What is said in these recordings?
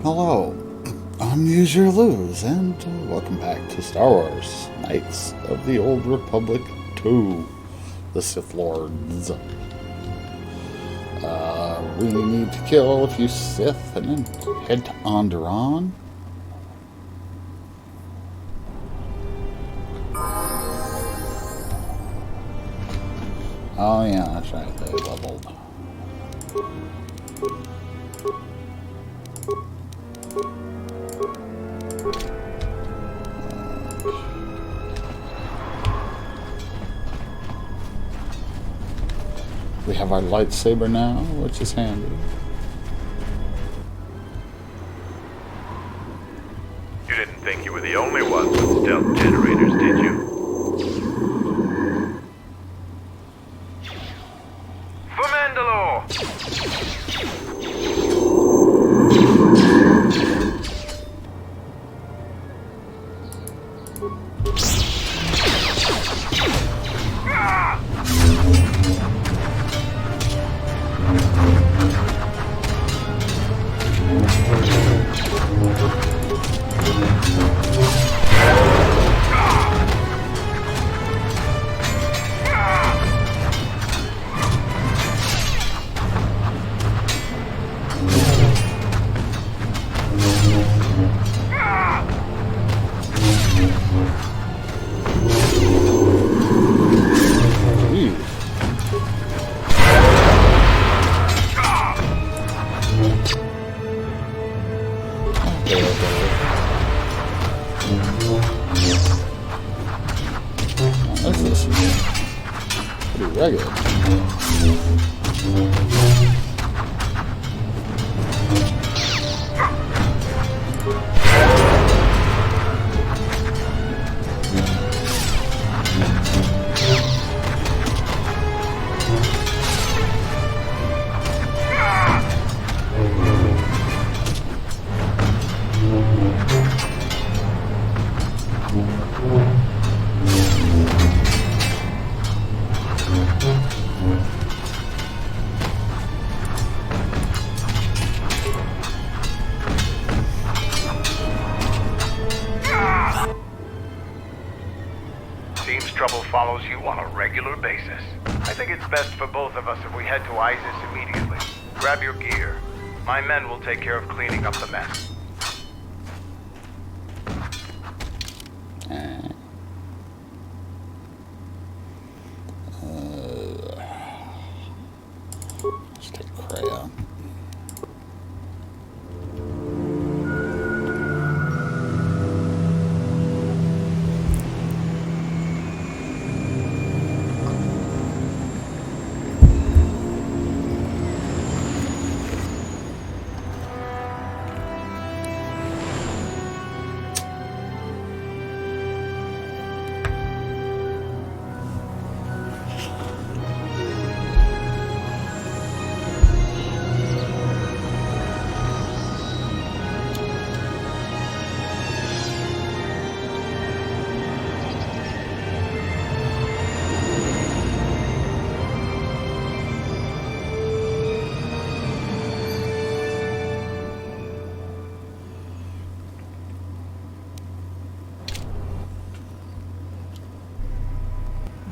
Hello, I'm Use Your Lose, and welcome back to Star Wars Knights of the Old Republic 2, the Sith Lords. We need to kill a few Sith and then head to Onderon. Oh yeah, that's right, they leveled. We have our lightsaber now, which is handy. You didn't think you were the only ones with stealth generators, did you? For Mandalore! What's this? Pretty regular. Seems trouble follows you on a regular basis. I think it's best for both of us if we head to Iziz immediately. Grab your gear. My men will take care of cleaning up the mess. Let's take Kreia.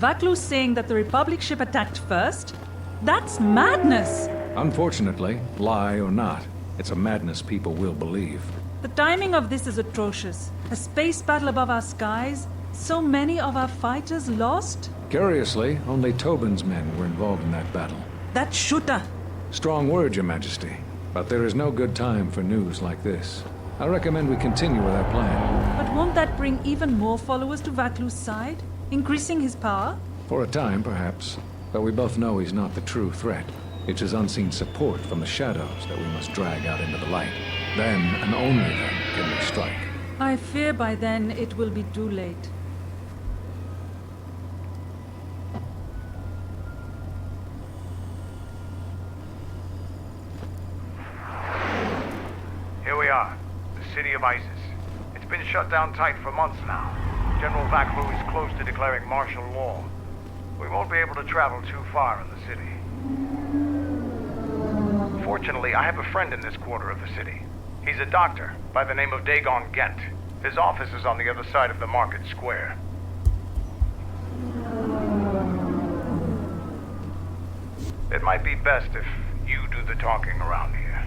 Vaklu's saying that the Republic ship attacked first? That's madness! Unfortunately, lie or not, it's a madness people will believe. The timing of this is atrocious. A space battle above our skies, so many of our fighters lost? Curiously, only Tobin's men were involved in that battle. That shooter! Strong word, Your Majesty, but there is no good time for news like this. I recommend we continue with our plan. But won't that bring even more followers to Vaklu's side? Increasing his power? For a time, perhaps, but we both know he's not the true threat. It's his unseen support from the shadows that we must drag out into the light. Then, and only then, can we strike. I fear by then it will be too late. Here we are, the city of Iziz. It's been shut down tight for months now. General Vaklu is close to declaring martial law. We won't be able to travel too far in the city. Fortunately, I have a friend in this quarter of the city. He's a doctor by the name of Dagon Gent. His office is on the other side of the market square. It might be best if you do the talking around here.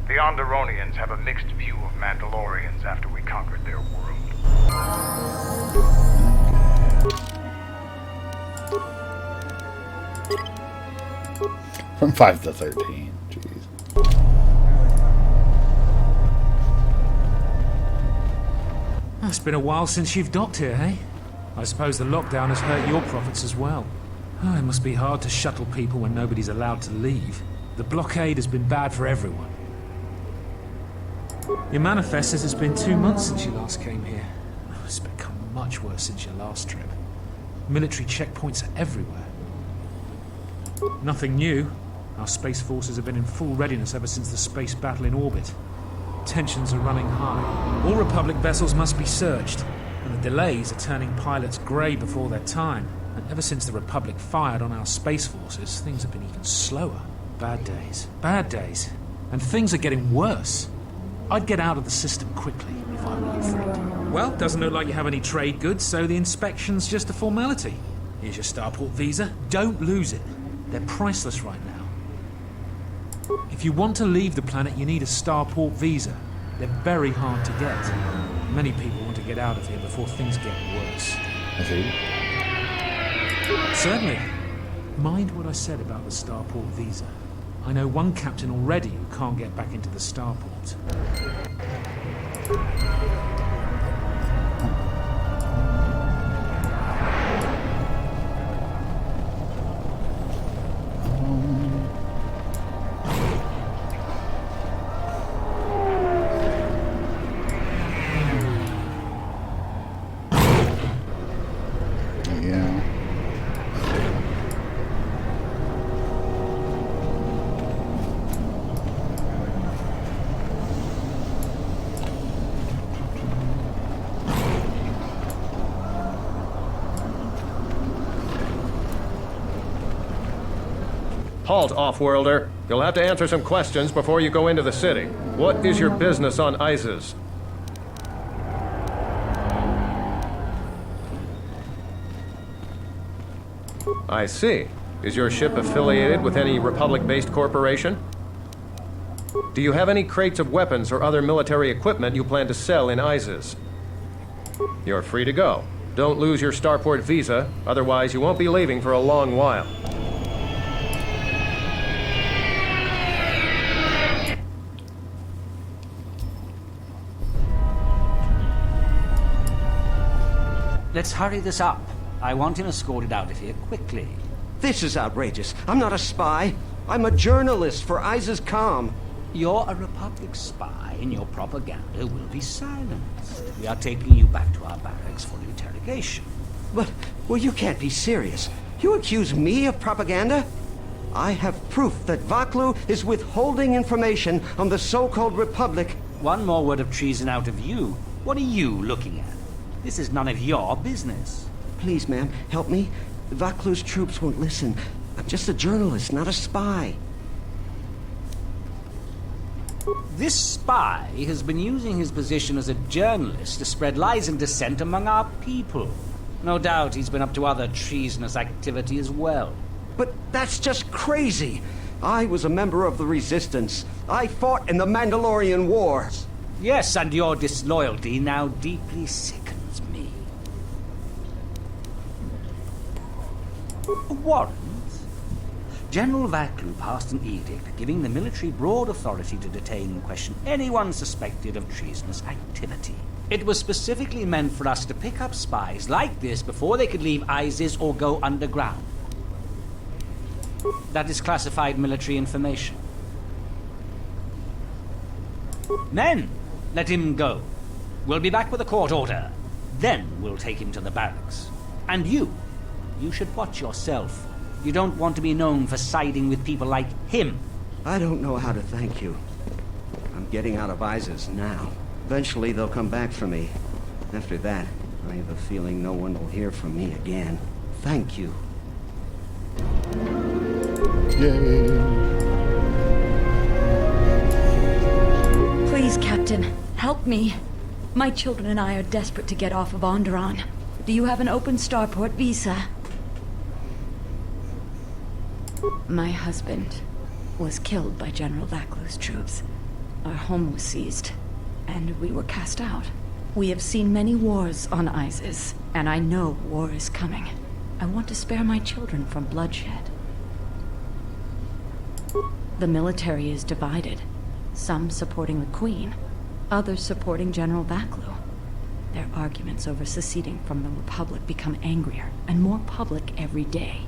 The Onderonians have a mixed view of Mandalorians after we conquered their world. From 5 to 13. Jeez. It's been a while since you've docked here, eh? I suppose the lockdown has hurt your profits as well. Oh, it must be hard to shuttle people when nobody's allowed to leave. The blockade has been bad for everyone. Your manifest says it's been 2 months since you last came here. Oh, it's become much worse since your last trip. Military checkpoints are everywhere. Nothing new. Our space forces have been in full readiness ever since the space battle in orbit. Tensions are running high. All Republic vessels must be searched, and the delays are turning pilots grey before their time. And ever since the Republic fired on our space forces, things have been even slower. Bad days. Bad days. And things are getting worse. I'd get out of the system quickly if I were you, Fred. Well, doesn't look like you have any trade goods, so the inspection's just a formality. Here's your starport visa. Don't lose it. They're priceless right now. If you want to leave the planet, you need a starport visa. They're very hard to get. Many people want to get out of here before things get worse. I see. Certainly. Mind what I said about the starport visa. I know one captain already who can't get back into the starport. Yeah. Halt, off-worlder. You'll have to answer some questions before you go into the city. What is your business on Iziz? I see. Is your ship affiliated with any Republic-based corporation? Do you have any crates of weapons or other military equipment you plan to sell in Iziz? You're free to go. Don't lose your starport visa, otherwise you won't be leaving for a long while. Let's hurry this up. I want him escorted out of here quickly. This is outrageous. I'm not a spy. I'm a journalist for Iziz Com. You're a Republic spy, and your propaganda will be silenced. We are taking you back to our barracks for interrogation. But, well, you can't be serious. You accuse me of propaganda? I have proof that Vaklu is withholding information on the so-called Republic. One more word of treason out of you. What are you looking at? This is none of your business. Please, ma'am, help me. Vaklu's troops won't listen. I'm just a journalist, not a spy. This spy has been using his position as a journalist to spread lies and dissent among our people. No doubt he's been up to other treasonous activity as well. But that's just crazy. I was a member of the Resistance. I fought in the Mandalorian Wars. Yes, and your disloyalty now deeply sickens me. A warrant? General Vaklu passed an edict giving the military broad authority to detain and question anyone suspected of treasonous activity. It was specifically meant for us to pick up spies like this before they could leave Iziz or go underground. That is classified military information. Men, let him go. We'll be back with a court order. Then we'll take him to the barracks. And you should watch yourself. You don't want to be known for siding with people like him. I don't know how to thank you. I'm getting out of Iziz now. Eventually they'll come back for me. After that, I have a feeling no one will hear from me again. Thank you. Yay. Please, Captain. Captain, help me. My children and I are desperate to get off of Onderon. Do you have an open starport visa? My husband was killed by General Vaclu's troops. Our home was seized, and we were cast out. We have seen many wars on Iziz, and I know war is coming. I want to spare my children from bloodshed. The military is divided, some supporting the Queen, others supporting General Vaclu. Their arguments over seceding from the Republic become angrier and more public every day.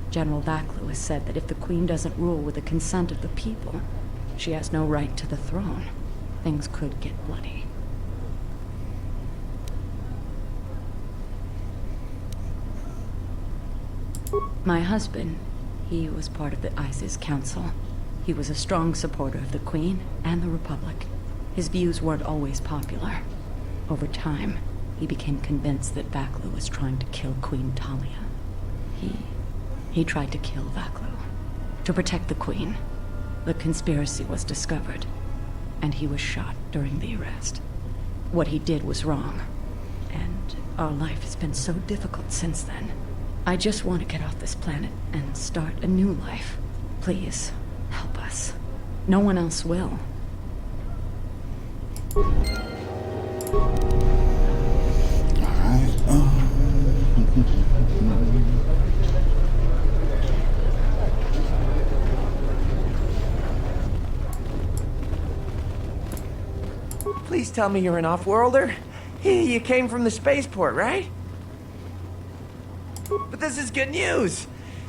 General Vaclu has said that if the Queen doesn't rule with the consent of the people, she has no right to the throne. Things could get bloody. My husband, he was part of the Iziz Council. He was a strong supporter of the Queen and the Republic. His views weren't always popular. Over time, he became convinced that Vaclu was trying to kill Queen Talia. He tried to kill Vaclu. To protect the Queen. The conspiracy was discovered, and he was shot during the arrest. What he did was wrong, and our life has been so difficult since then. I just want to get off this planet and start a new life. Please, help us. No one else will. Please tell me you're an off-worlder. You came from the spaceport, right? But this is good news.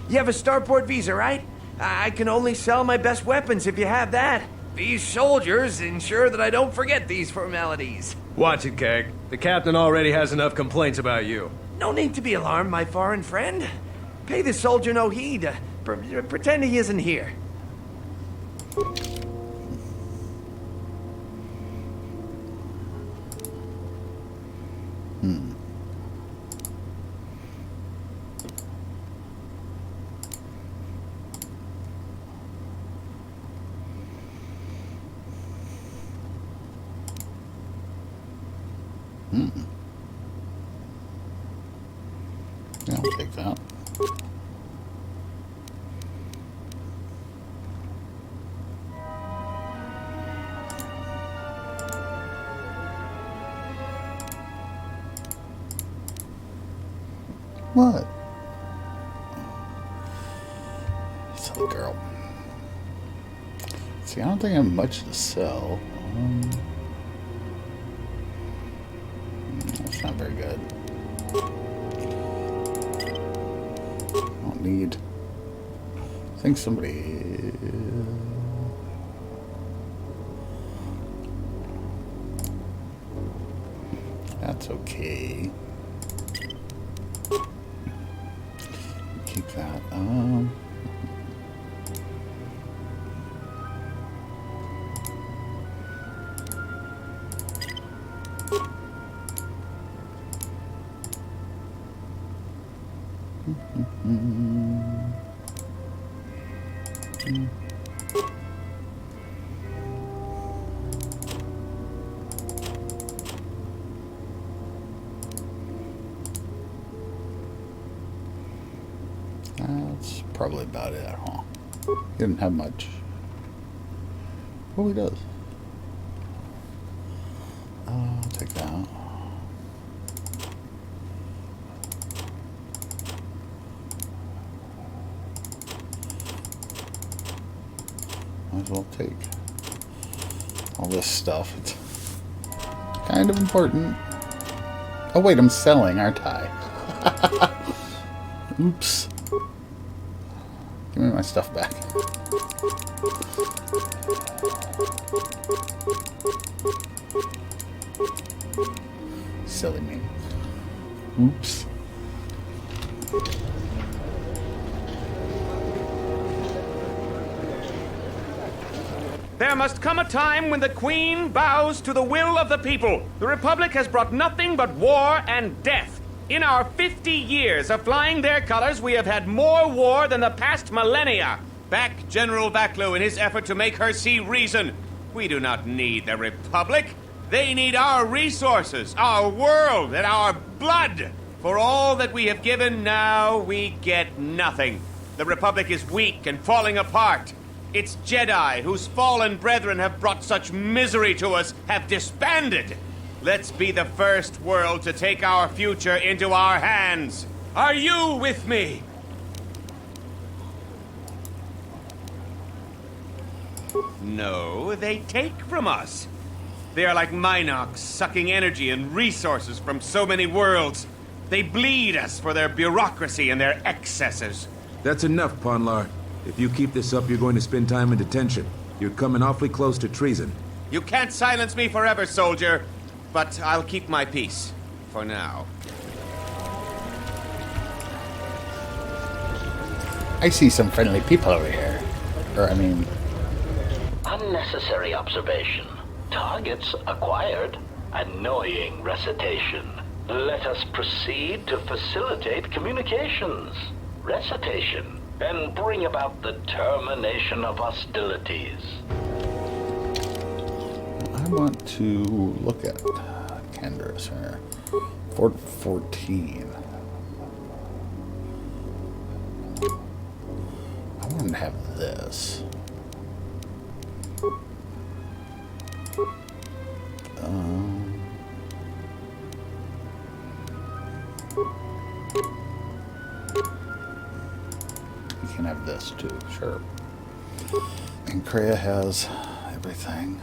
You have a starport visa, right? I can only sell my best weapons if you have that. These soldiers ensure that I don't forget these formalities. Watch it, Keg. The captain already has enough complaints about you. No need to be alarmed, my foreign friend. Pay the soldier no heed. Pretend he isn't here. Yeah, I'll take that. What? Silly girl. See, I don't think I have much to sell. That's not very good. I don't need. I think somebody. That's okay. Keep that. That's probably about it, huh? He didn't have much. Well, he does. I'll take that. Might as well take all this stuff. It's kind of important. Oh wait, I'm selling, aren't I? Oops. Give me my stuff back. Silly me. Oops. There must come a time when the Queen bows to the will of the people. The Republic has brought nothing but war and death. In our 50 years of flying their colors, we have had more war than the past millennia. Back General Vaclu in his effort to make her see reason. We do not need the Republic. They need our resources, our world, and our blood. For all that we have given, now we get nothing. The Republic is weak and falling apart. Its Jedi, whose fallen brethren have brought such misery to us, have disbanded. Let's be the first world to take our future into our hands. Are you with me? No, they take from us. They are like Minox, sucking energy and resources from so many worlds. They bleed us for their bureaucracy and their excesses. That's enough, Ponlar. If you keep this up, you're going to spend time in detention. You're coming awfully close to treason. You can't silence me forever, soldier. But I'll keep my peace. For now. I see some friendly people over here. Or, I mean... Unnecessary observation. Targets acquired. Annoying recitation. Let us proceed to facilitate communications. Recitation. And bring about the termination of hostilities. I want to look at Candace here. Fort 14. I want to have this. You can have this too, sure. And Kreia has everything.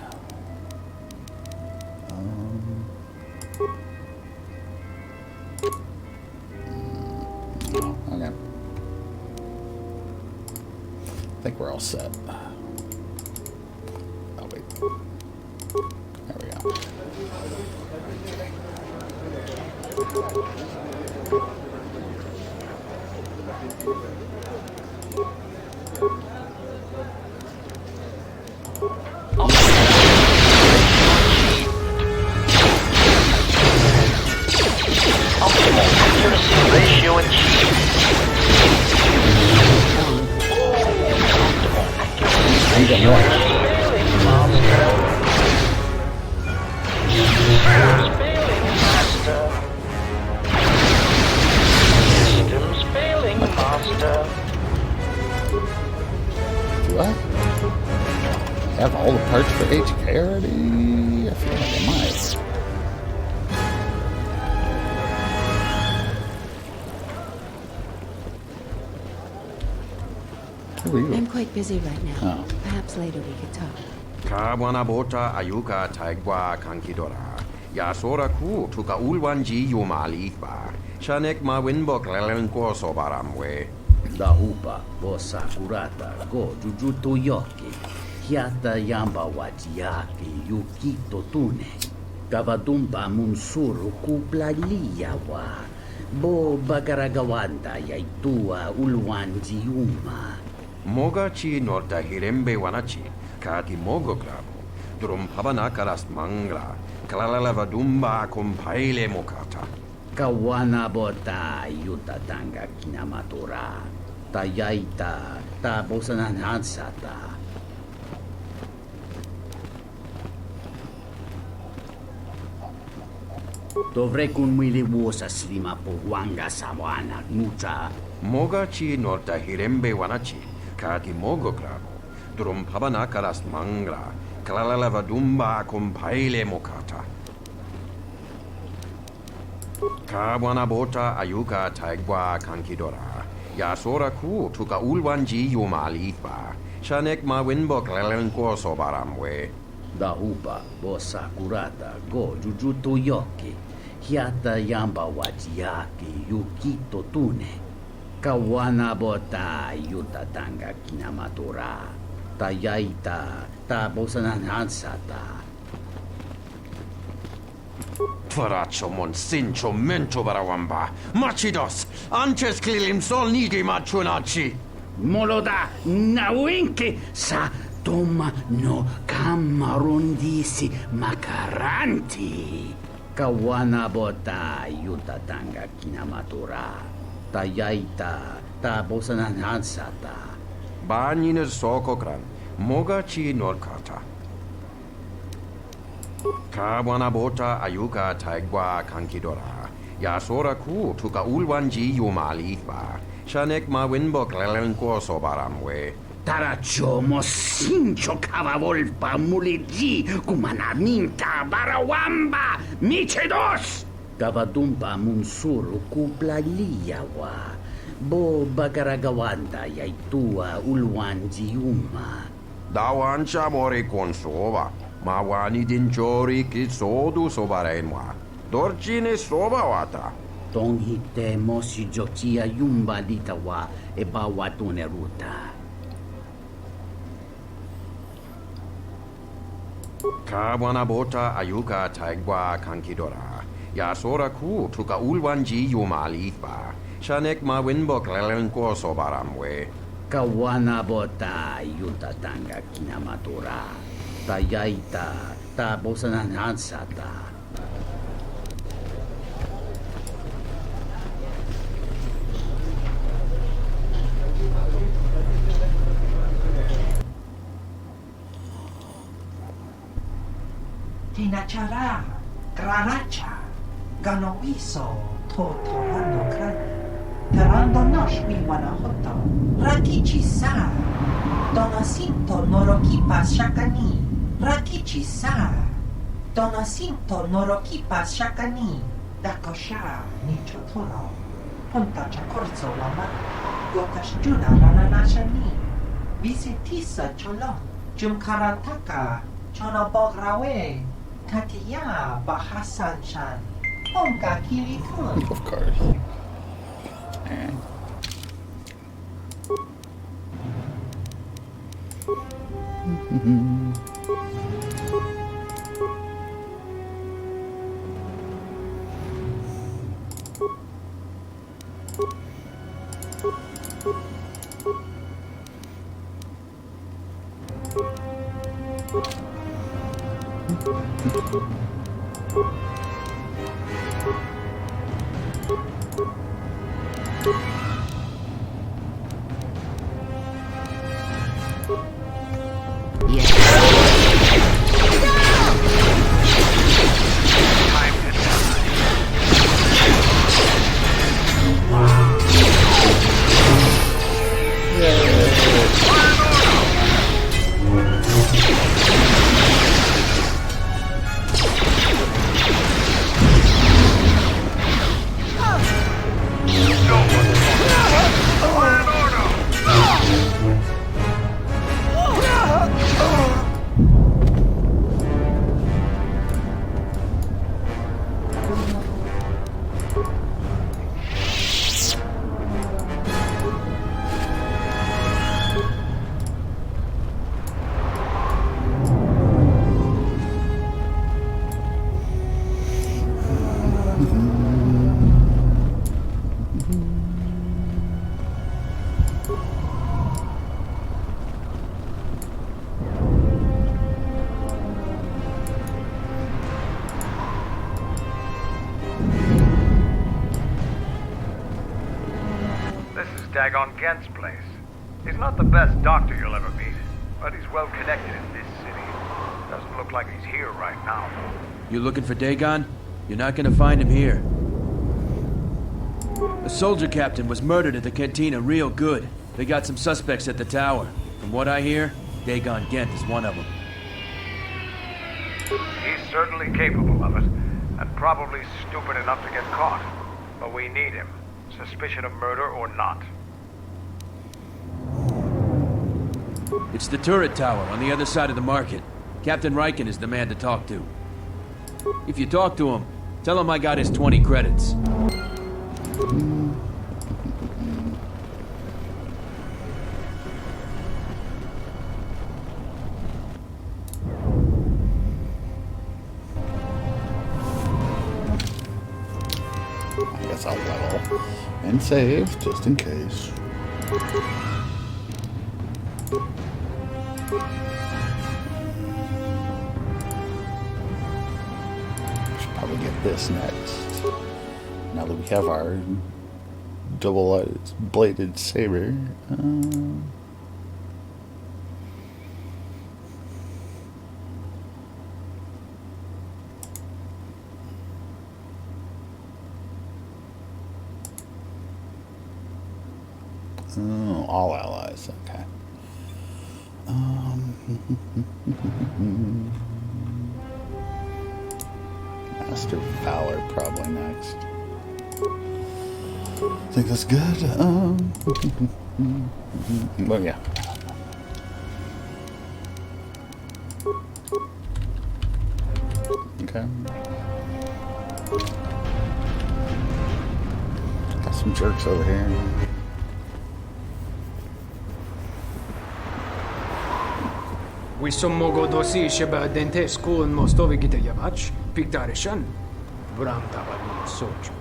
Okay. I think we're all set. Oh, wait. There we go. Optimal accuracy ratio achieved. Optimal accuracy ratio achieved. Master. Systems failing, Master. Do I have all the parts for HK already? I feel like I might. I'm quite busy right now. Oh. Perhaps later we could talk. Kawana bota ayuka taigwa kankidora. Yasora ku tuka ulwanji yumalitba. Shanek ma winbok lelenko sobaramwe. Dahupa, bosa kurata, go jujuto yoki. Hiata yamba wajiaki yukito tune. Kavadumba munsuru kupla liyawa. Bo bagaragawanda yaitua ulwanji yuma. Moga chi norta hirembe wanachi. Kati mogo grabo. Drum pabana karas mangla. Kalalava dumba compaile mokata. Kawana bota yuta tanga kinamatura. Tayaita ta bosanan hansata. Dovrei kun mili vuosa slima puwanga sawana nucha. Moga chi norta hirembe wanachi. Kati mogo grabo. Drum pabana karas mangla. Kalalava dumba compaile mokata. Kawana bota ayuka taigwa kankidora. Yasora ku tuka ulwanji yumalitba. Shanek ma winbok lelenko sobaramwe. Dahupa bosa kurata go jujuto yoki. Hiata yamba wajiaki yukito tune. Kawana bota yuta tanga kinamatura. Tayaita ta bosanan hansata. Tvaraccio monsincho mento barawamba. Machidos, anches klilim sol nidi machunachi. Moloda nawinki sa toma no kamarundisi makaranti. Kawana bota yuta tanga kinamatura. Tayaita ta bosanan hansata. Banines sokokran. Moga chi norkata. Kawanabota ayuka taigwa kankidora. Yasora ku tuka ulwanji yumalithba. Shanek ma winbok lelenko sobaramwe. Tarachomo sincho kavavolpa muliji kumanaminta barawamba michedos. Kavadumpa munsuru kuplaliyawa. Bo bagaragawanda yaitua ulwanji yuma. Dawan chamore konsova. Mawani dinchori kitsodu sobarenwa. Dorchine sobawata. Tonghite mosi jokia yumba litawa e bawatune ruta. Kawanabota ayuka taigwa kankidora. Yasora ku tuka ulwanji yumalithba. Shanek ma winbok lelenko sobaramwe. Kawanabota yutatanga kinamatura. Tayaita tabosananansata. Tinachara, granacha, ganoviso, totorando kran. Tarando nosh wanahoto, rakichi sa. Donacinto norokipas shakani, rakichi sa. Donacinto norokipas shakani, dakosha nichotoro. Ponta chakorzo lama, gotash juna rananashani. Visitisa cholon, jumkarataka, chonobograwe. Katiya Bahasan Shan. Onka Kirikun. Of course. Dagon Gent's place. He's not the best doctor you'll ever meet, but he's well connected in this city. Doesn't look like he's here right now, though. You looking for Dagon? You're not gonna find him here. A soldier captain was murdered at the cantina real good. They got some suspects at the tower. From what I hear, Dagon Gent is one of them. He's certainly capable of it, and probably stupid enough to get caught. But we need him, suspicion of murder or not. It's the turret tower on the other side of the market. Captain Riken is the man to talk to. If you talk to him, tell him I got his 20 credits. I guess I'll level and save just in case. Should probably get this next. Now that we have our double-bladed saber. Oh, all allies. Okay. Master Valor probably next. I think that's good. Well, yeah. Okay. Got some jerks over here. Wissom mogo dosi sheba dente school mostovi gita yavach, pictarishan, bram tabali soju.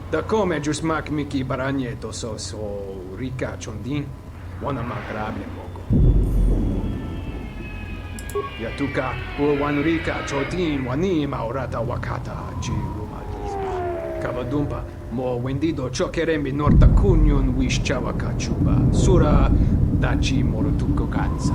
Da come just mak miki baranye to so rika chondin, wana magrable mogo. Yatuka wan rika chotin wani maurata wakata jirumalizma. Kavadumpa mo wendido chokerembi norta kunyun wish chavakachuba, sura dachi morotuko kansa.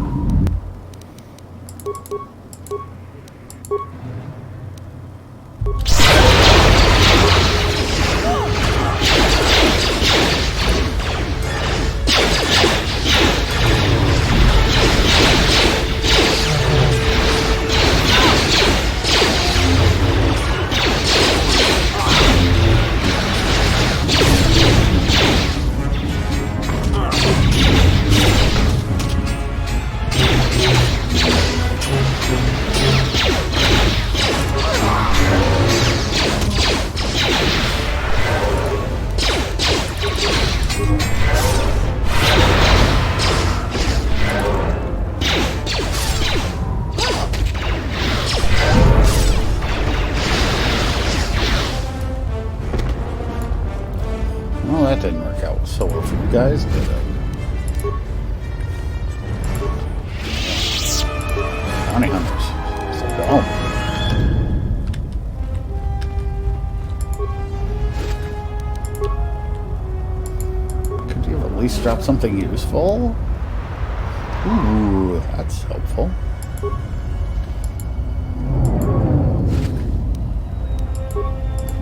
Well, that didn't work out so well for you guys, did it? Bounty hunters. So go. Could you have at least drop something useful? Ooh, that's helpful.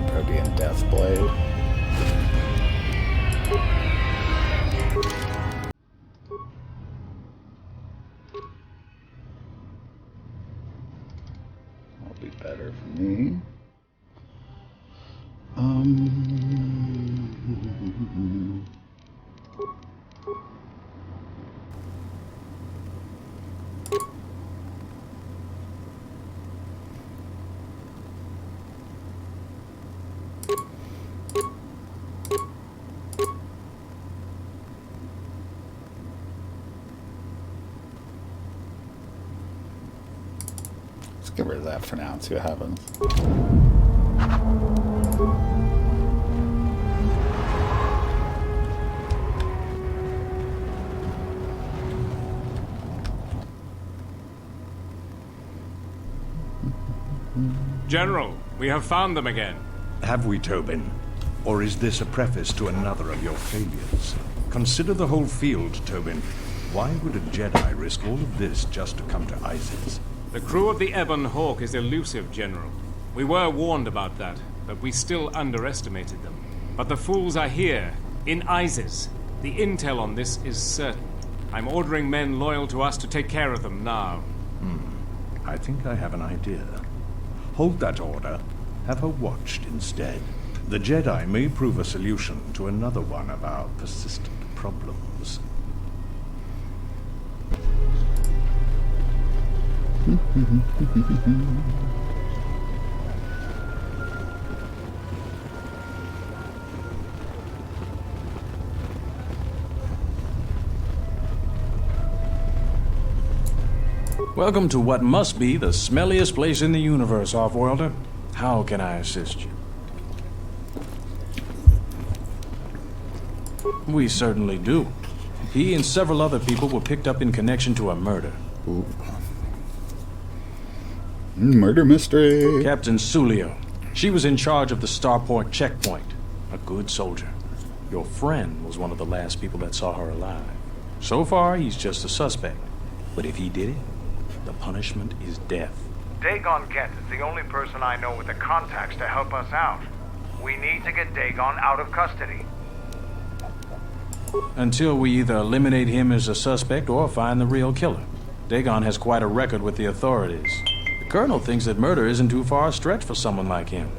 Probably in Death Blade. That'll be better for me. Let's get rid of that for now and see what happens. General, we have found them again. Have we, Tobin? Or is this a preface to another of your failures? Consider the whole field, Tobin. Why would a Jedi risk all of this just to come to Iziz? The crew of the Ebon Hawk is elusive, General. We were warned about that, but we still underestimated them. But the fools are here, in Iziz. The intel on this is certain. I'm ordering men loyal to us to take care of them now. I think I have an idea. Hold that order. Have her watched instead. The Jedi may prove a solution to another one of our persistent problems. Welcome to what must be the smelliest place in the universe, Offworlder. How can I assist you? We certainly do. He and several other people were picked up in connection to a murder. Ooh. Murder mystery. Captain Sulio. She was in charge of the Starport checkpoint. A good soldier. Your friend was one of the last people that saw her alive. So far, he's just a suspect. But if he did it, the punishment is death. Dagon Kent is the only person I know with the contacts to help us out. We need to get Dagon out of custody. Until we either eliminate him as a suspect or find the real killer. Dagon has quite a record with the authorities. The Colonel thinks that murder isn't too far a stretch for someone like him.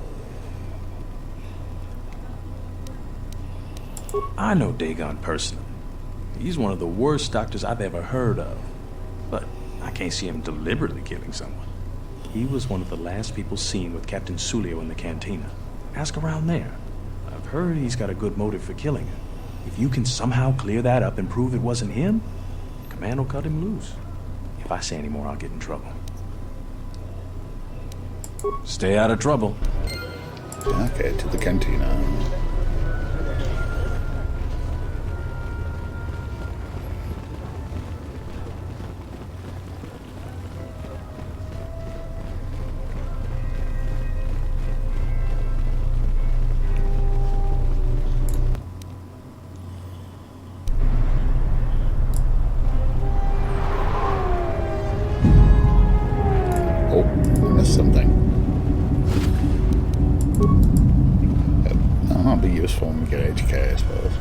I know Dagon personally. He's one of the worst doctors I've ever heard of. But I can't see him deliberately killing someone. He was one of the last people seen with Captain Sulio in the cantina. Ask around there. I've heard he's got a good motive for killing her. If you can somehow clear that up and prove it wasn't him, Command will cut him loose. If I say any more, I'll get in trouble. Stay out of trouble. Okay, to the cantina. Something. That'll be useful when we get HK, I suppose.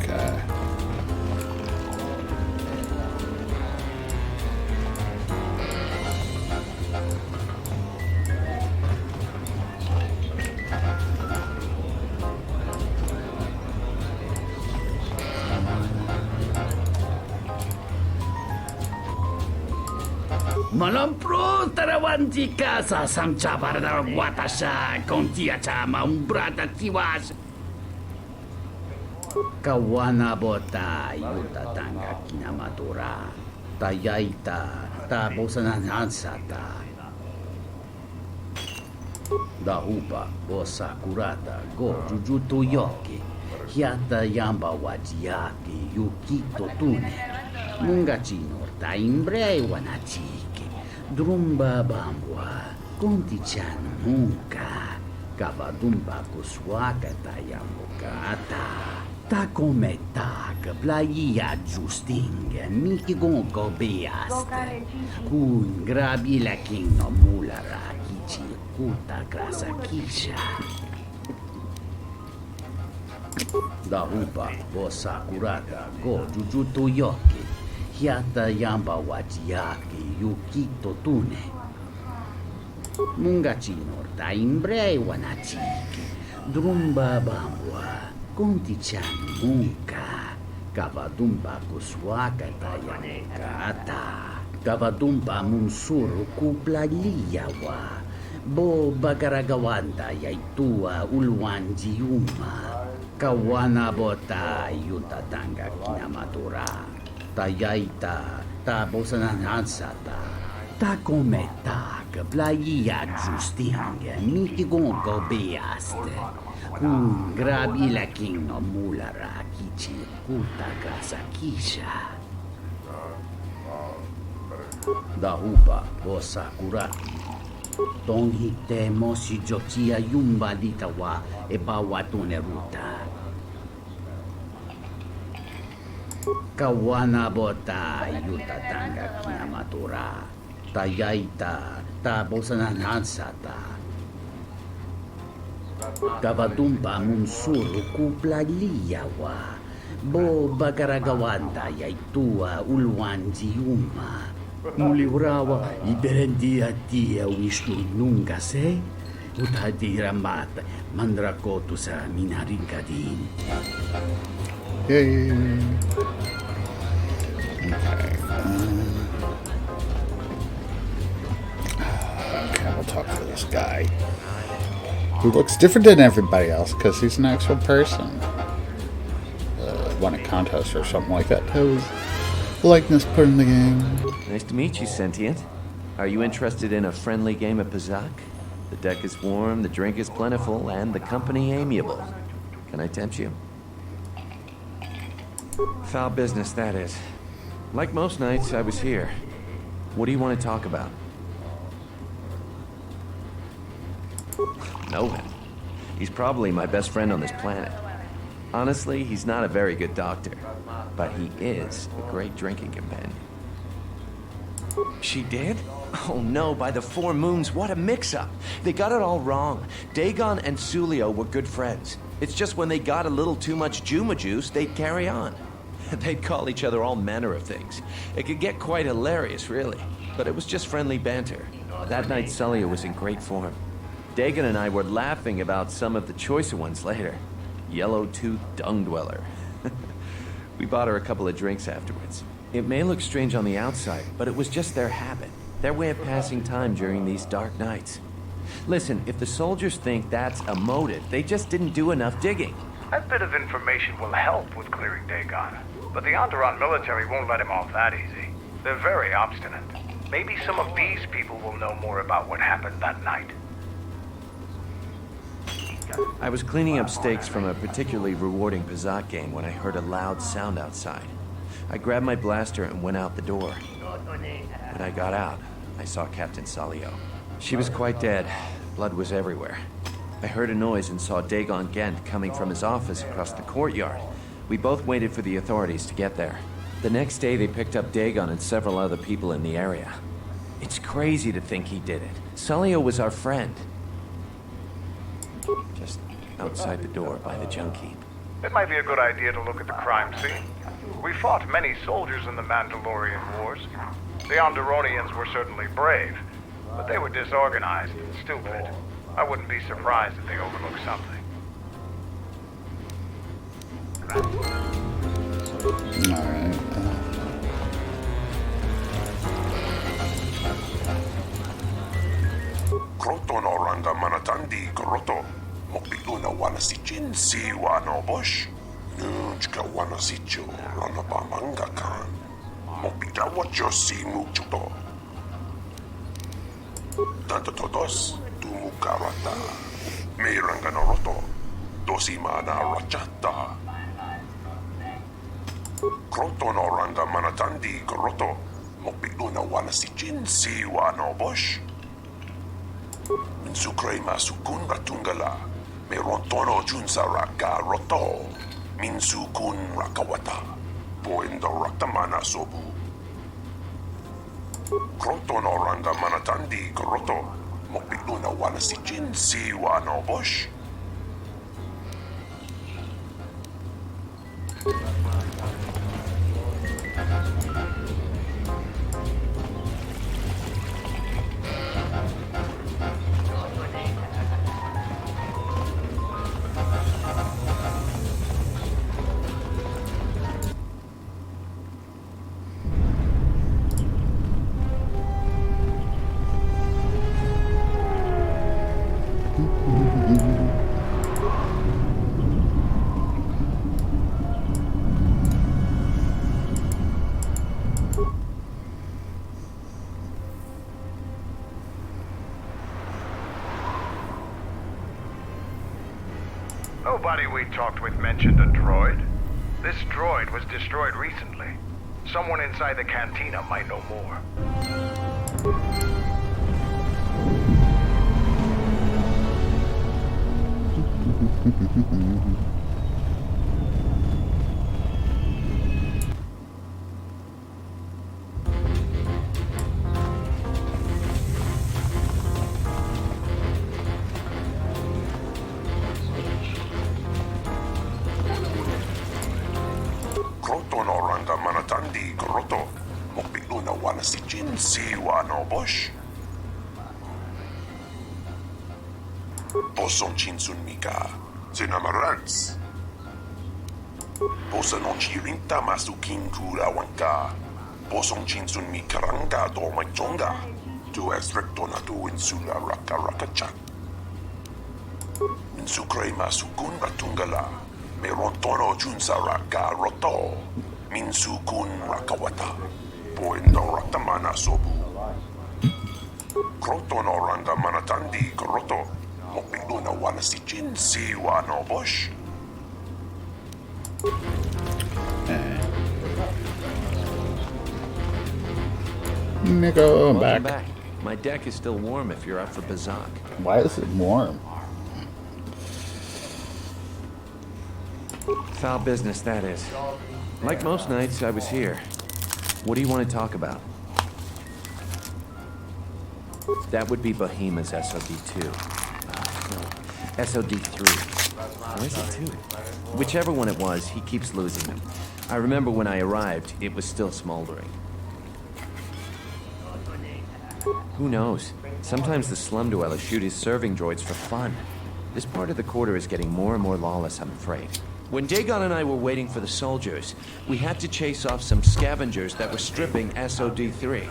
Okay. Malampro tarawanti casa samcha para watasha kontia chama umbrata tiwas. Kawana bota yuta tanga kinamatura. Tayaita ta bosananansata. Dahupa bosa kurata go jujuto yoki. Hiata yamba wajiaki yukito tune. Mungachino ta imbre wanachi. Drumba bambwa, kontichan munka, kavadumba kuswaka tayamukata, ta kometa kaplaya justinga, miki gonko beaste, kun grabi la king no mulara kichi kuta grasa kisha. Dahupa bosa kurata go jujuto yoki. Hiata yamba wajiaki yukito tune. Mungachino ta imbre wanachiki. Drumba bambwa. Kontichan munka. Kavadumba kuswaka tayamukata. Kavadumba munsuru kupla liyawa. Bo bagaragawanda yaitua ulwanji yuma. Kawana bota yutatanga kinamatura. Tayaita, ta bosananansata, ta kometa, kaplaya justinga, miki gonko beaste, kun grabi la king no mulara kichi kuta grasa kisha. Dahupa bosa kurati, tonghite mosi jokia yumba litawa e bawatune ruta. kawana bota yuta tanga kinamatura. Tayaita tabosananansata. Tabatumpa munsuru kuplaliyawa. Bo bakaragawanda yaitua ulwanjiuma. Mulibrawa iberendia tia wisnu nunga se. Utadira mata mandrakotu sa minaringkadin. Yay. Okay, we'll talk to this guy who looks different than everybody else because he's an actual person. Won a contest or something like that. That was likeness put in the game. Nice to meet you, Sentient. Are you interested in a friendly game of Pazak? The deck is warm, the drink is plentiful, and the company amiable. Can I tempt you? Foul business, that is. Like most nights, I was here. What do you want to talk about? Know him. He's probably my best friend on this planet. Honestly, he's not a very good doctor, but he is a great drinking companion. She did? Oh no, by the 4 moons, what a mix-up. They got it all wrong. Dagon and Sulio were good friends. It's just when they got a little too much Juma juice, they'd carry on. They'd call each other all manner of things. It could get quite hilarious, really. But it was just friendly banter. That night, Sulio was in great form. Dagon and I were laughing about some of the choicer ones later. Yellow-toothed dung dweller. We bought her a couple of drinks afterwards. It may look strange on the outside, but it was just their habit. Their way of passing time during these dark nights. Listen, if the soldiers think that's a motive, they just didn't do enough digging. That bit of information will help with clearing Dagon. But the Onderon military won't let him off that easy. They're very obstinate. Maybe some of these people will know more about what happened that night. I was cleaning up stakes from a particularly rewarding Pazak game when I heard a loud sound outside. I grabbed my blaster and went out the door. When I got out, I saw Captain Salio. She was quite dead. Blood was everywhere. I heard a noise and saw Dagon Gent coming from his office across the courtyard. We both waited for the authorities to get there. The next day, they picked up Dagon and several other people in the area. It's crazy to think he did it. Salio was our friend. Just outside the door by the junk heap. It might be a good idea to look at the crime scene. We fought many soldiers in the Mandalorian Wars. The Onderonians were certainly brave, but they were disorganized and stupid. I wouldn't be surprised if they overlooked something. Alright. Kroto no ranga manatandi kroto. Mokbituna wana si jinsi wano bosh. Nujka wana si jo rana pa manga kan. Mokbita wacho si muchuto. Tanto todos tumukarata. Miranga no roto. Dosi mana rachata. Kroto no ranga manatandi kroto. Mokbituna wana si jinsi wano bosh. Minsukre masukun ratungala. Merontono junsa raka roto. Minsukun rakawata. Poendo ratamana sobu. Kroto no ranga manatandi kroto. Mokbituna wana si jinsi wano bosh. Nobody we talked with mentioned a droid. This droid was destroyed recently. Someone inside the cantina might know more. wana si jinsi wano bush. Posong chinsun mika, sinamarans. Posa non chirinta masukin kura wanka. Posong chinsun mi karanga do machonga. Tu es recto na tu insula raka raka chan. Minsukre masukun ratungala. Meron tono junsa raka roto. Minsukun rakawata. Poendo ratamana sobu. Krotono randa manatandi koroto. Mopiluna wana si jinsi wano bush. Nigga, I'm Welcome back. My deck is still warm if you're up for Bazak. Why is it warm? Foul business, that is. Like most nights, I was here. What do you want to talk about? That would be Bahima's SOD-2. No, SOD-3. Or is it 2? Whichever one it was, he keeps losing them. I remember when I arrived, it was still smoldering. Who knows? Sometimes the slum dwellers shoot his serving droids for fun. This part of the quarter is getting more and more lawless, I'm afraid. When Dagon and I were waiting for the soldiers, we had to chase off some scavengers that were stripping SOD-3.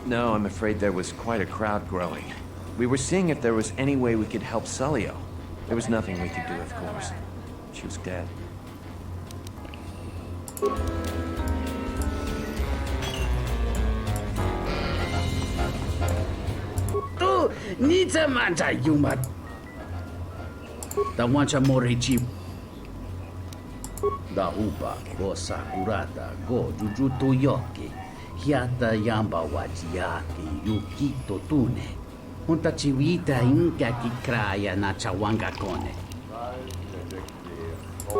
No, I'm afraid there was quite a crowd growing. We were seeing if there was any way we could help Celio. There was nothing we could do, of course. She was dead. Tu nita manta yumat. Da wancha morichi. Da uba go sakurata go jujuto yoki. Hiata yamba wajiyaki yukito tune. Unta chiwita inka kikraya na chawanga kone.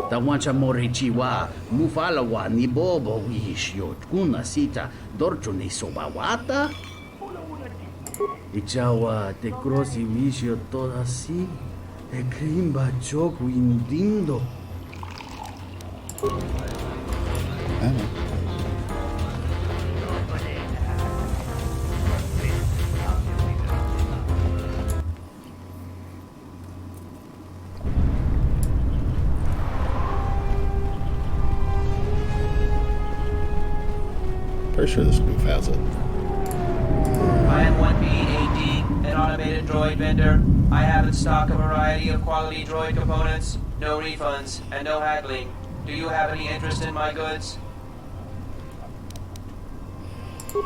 Da wancha morichi wa mufala wa ni bobo wishyo kuna sita dorcho ni sobawata. Ichawa te crosi vicio toda así, e crimba choco indindo. Pretty sure this goof has it. I am 1B-AD, an automated droid vendor. I have in stock a variety of quality droid components, no refunds, and no haggling. Do you have any interest in my goods?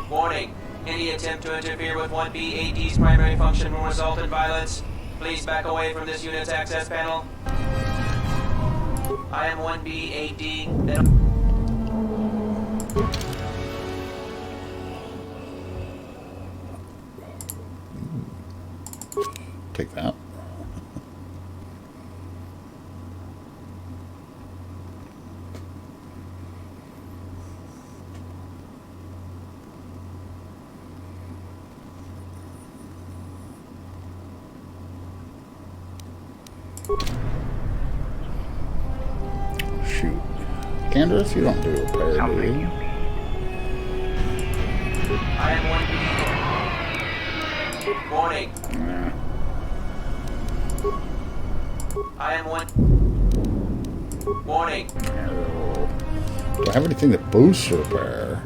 Warning. Any attempt to interfere with 1B-AD's primary function will result in violence. Please back away from this unit's access panel. I am 1B-AD, an... Take that. Shoot. Candace, you don't do repair, do you? I am 1B. Warning. I am one. Warning. Do I have anything that boosts repair?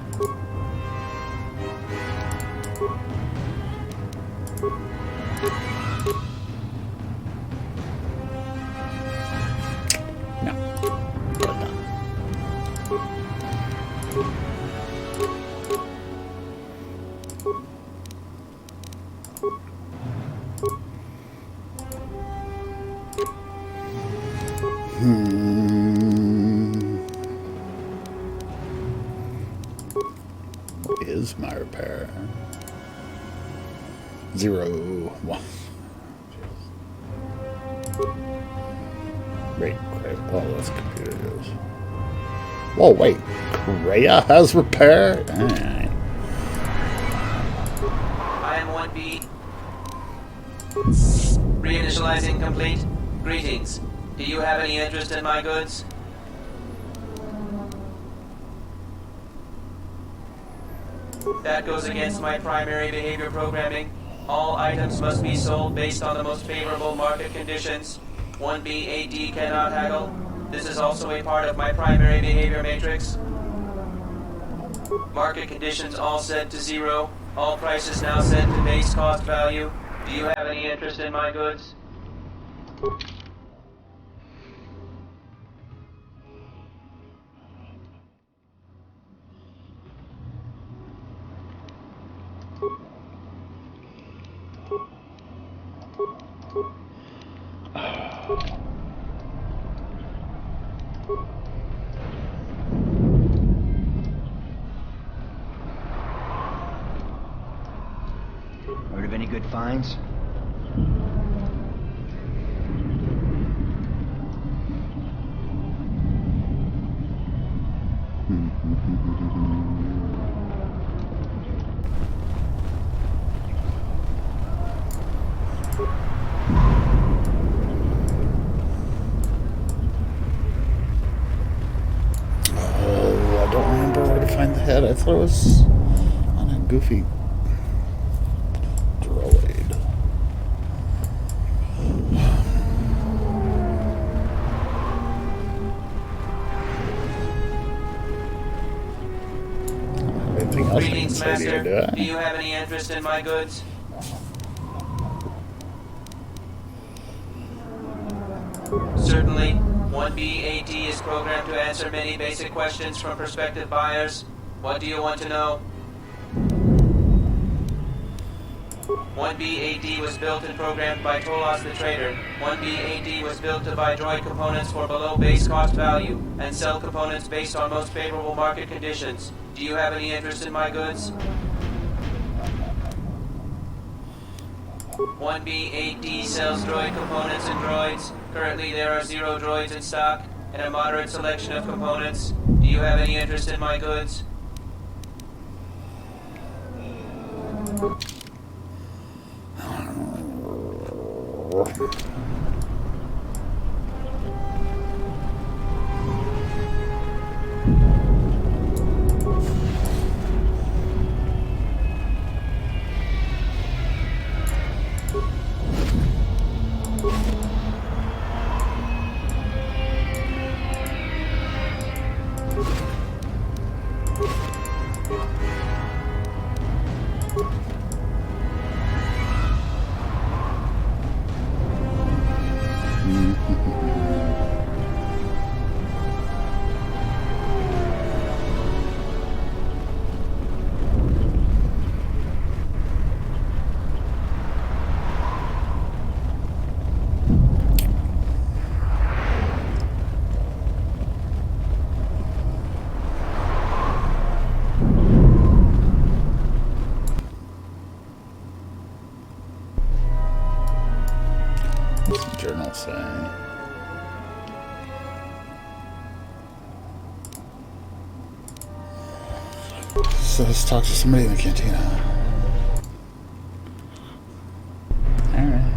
What is my repair? 0, 1. Wait, oh, that's computers. Whoa, wait. Kreia has repair? Alright. I am 1B. Reinitializing complete. Greetings. Do you have any interest in my goods? That goes against my primary behavior programming. All items must be sold based on the most favorable market conditions. 1B AD cannot haggle. This is also a part of my primary behavior matrix. Market conditions all set to 0. All prices now set to base cost value. Do you have any interest in my goods? Heard of any good finds? Oh, I don't remember where to find the head. I thought it was on a goofy droid. Anything else I can Greetings, say to you, Master. do I? Do you have any interest in my goods? Certainly. 1B AT is programmed to answer many basic questions from prospective buyers. What do you want to know? 1B AD was built and programmed by Tolos the Trader. 1B AD was built to buy droid components for below base cost value and sell components based on most favorable market conditions. Do you have any interest in my goods? 1B AD sells droid components and droids. Currently there are 0 droids in stock and a moderate selection of components. Do you have any interest in my goods? What's the journal say? So let's talk to somebody in the cantina. Alright.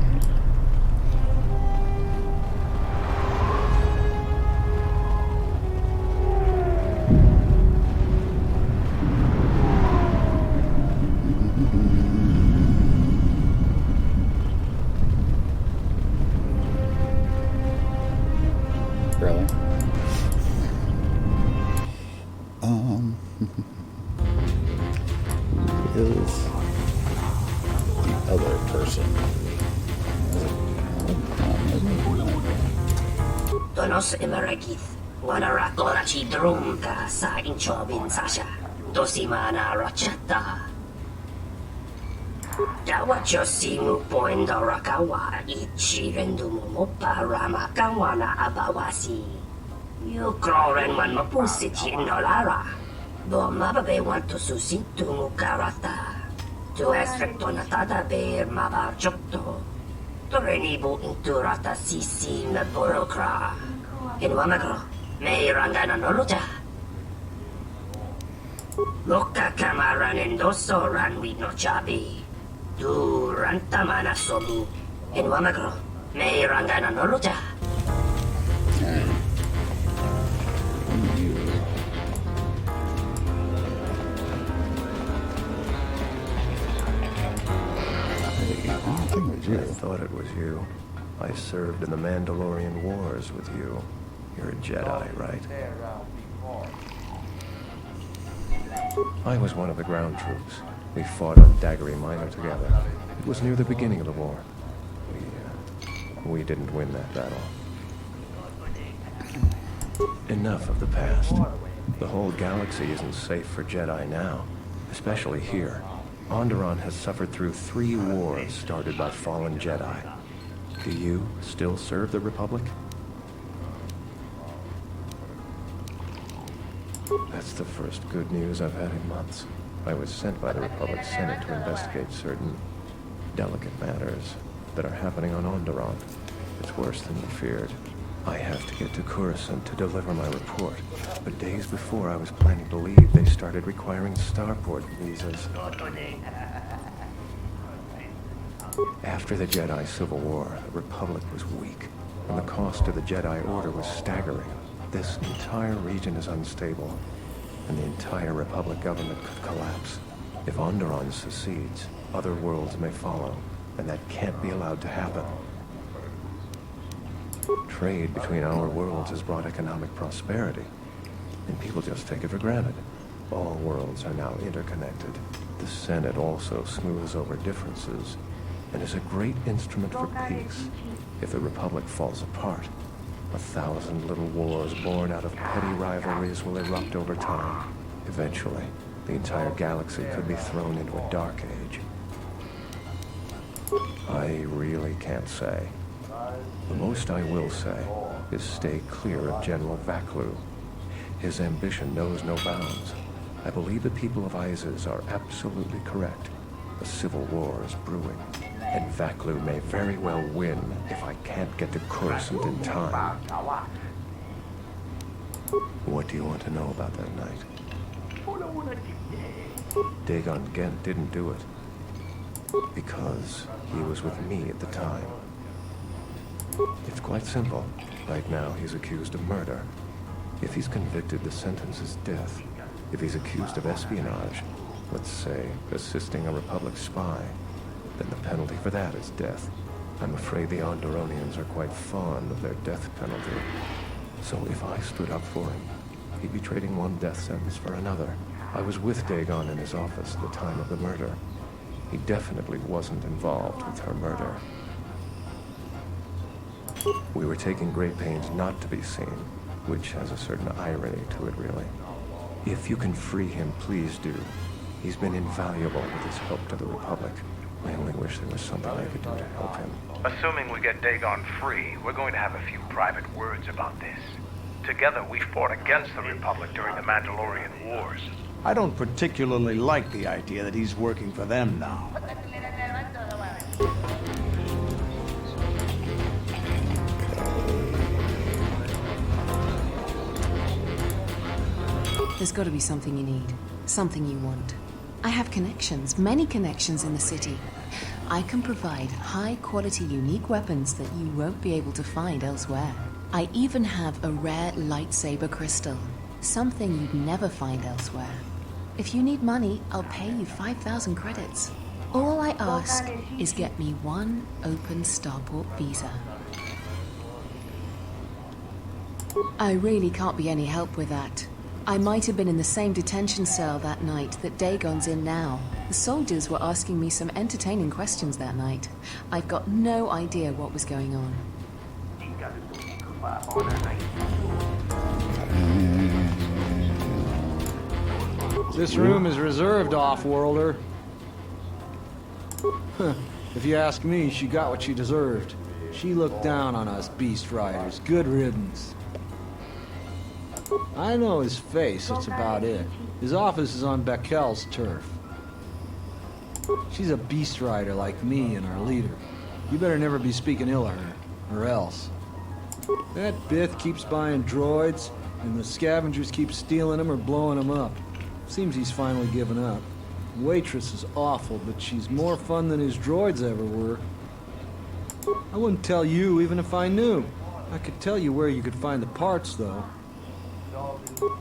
Really? Who is the other person? Donos Imaragith, Wanara Gorachi Drumka sa Inchobin Sasha, Dosimana Rachata. Dawacho Simu Poindo Rakawa, Ichi Rendumo Rama Kawana Abawasi. You Kroren man Mapusiti Nolara. Do Mababe want to susitu Mukarata. To Esrecto Natada Bear Mabarchokto. To Renibu Inturata Sisi Naborokra. In Wamagro, May Rangana Noluja. Loka Kamaran Endoso Ranwi no Chabi. Du Rantamana Sobu. In Wamagro, May Rangana Noluja. you. I thought it was you. I served in the Mandalorian Wars with you. You're a Jedi, right? I was one of the ground troops. We fought on Daggery Minor together. It was near the beginning of the war. We didn't win that battle. Enough of the past. The whole galaxy isn't safe for Jedi now, especially here. Onderon has suffered through 3 wars started by fallen Jedi. Do you still serve the Republic? That's the first good news I've had in months. I was sent by the Republic Senate to investigate certain delicate matters that are happening on Onderon. It's worse than we feared. I have to get to Coruscant to deliver my report, but days before I was planning to leave, they started requiring starport visas. After the Jedi Civil War, the Republic was weak, and the cost to the Jedi Order was staggering. This entire region is unstable, and the entire Republic government could collapse. If Onderon secedes, other worlds may follow, and that can't be allowed to happen. Trade between our worlds has brought economic prosperity, and people just take it for granted. All worlds are now interconnected. The Senate also smooths over differences, and is a great instrument for peace. If the Republic falls apart, 1,000 little wars born out of petty rivalries will erupt over time. Eventually, the entire galaxy could be thrown into a dark age. I really can't say. The most I will say is stay clear of General Vaklu. His ambition knows no bounds. I believe the people of Iziz are absolutely correct. A civil war is brewing, and Vaklu may very well win if I can't get to Coruscant in time. What do you want to know about that night? Dagon Gent didn't do it because he was with me at the time. It's quite simple. Right now, he's accused of murder. If he's convicted, the sentence is death. If he's accused of espionage, let's say assisting a Republic spy, then the penalty for that is death. I'm afraid the Onderonians are quite fond of their death penalty. So if I stood up for him, he'd be trading one death sentence for another. I was with Dagon in his office at the time of the murder. He definitely wasn't involved with her murder. We were taking great pains not to be seen, which has a certain irony to it, really. If you can free him, please do. He's been invaluable with his help to the Republic. I only wish there was something I could do to help him. Assuming we get Dagon free, we're going to have a few private words about this. Together, we fought against the Republic during the Mandalorian Wars. I don't particularly like the idea that he's working for them now. There's got to be something you need. Something you want. I have connections, many connections in the city. I can provide high-quality, unique weapons that you won't be able to find elsewhere. I even have a rare lightsaber crystal. Something you'd never find elsewhere. If you need money, I'll pay you 5,000 credits. All I ask is get me one open starport visa. I really can't be any help with that. I might have been in the same detention cell that night that Dagon's in now. The soldiers were asking me some entertaining questions that night. I've got no idea what was going on. This room is reserved, off-worlder. If you ask me, she got what she deserved. She looked down on us beast riders. Good riddance. I know his face, that's about it. His office is on Bekel's turf. She's a beast rider like me and our leader. You better never be speaking ill of her, or else. That Bith keeps buying droids, and the scavengers keep stealing them or blowing them up. Seems he's finally given up. The waitress is awful, but she's more fun than his droids ever were. I wouldn't tell you even if I knew. I could tell you where you could find the parts, though.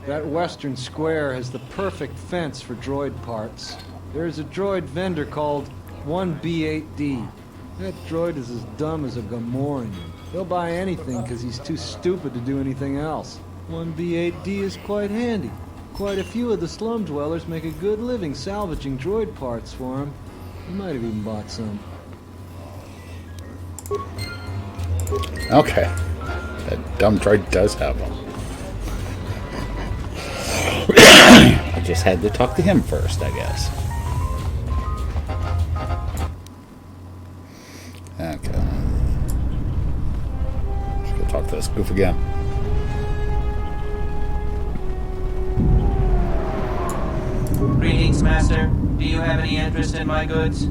That western square has the perfect fence for droid parts. There's a droid vendor called 1B8D. That droid is as dumb as a Gamorrean. He'll buy anything because he's too stupid to do anything else. One B8D is quite handy. Quite a few of the slum dwellers make a good living salvaging droid parts for him. He might have even bought some. Okay. That dumb droid does have them. I just had to talk to him first, I guess. Okay. Let's go talk to this goof again. Greetings, Master. Do you have any interest in my goods?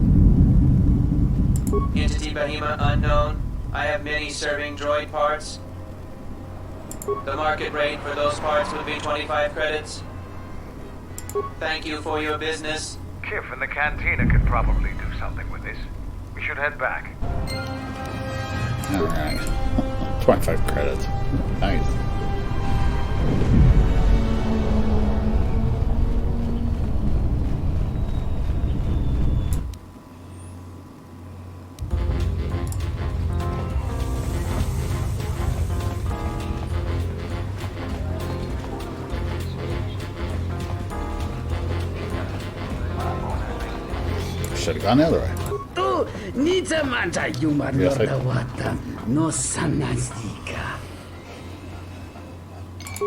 Entity Behemoth unknown. I have many serving droid parts. The market rate for those parts would be 25 credits. Thank you for your business. Kif and the Cantina could probably do something with this. We should head back. Alright. 25 credits. Nice. Should have gone the other way. Tu nita manta yumar Yes, I- wata no sanastika.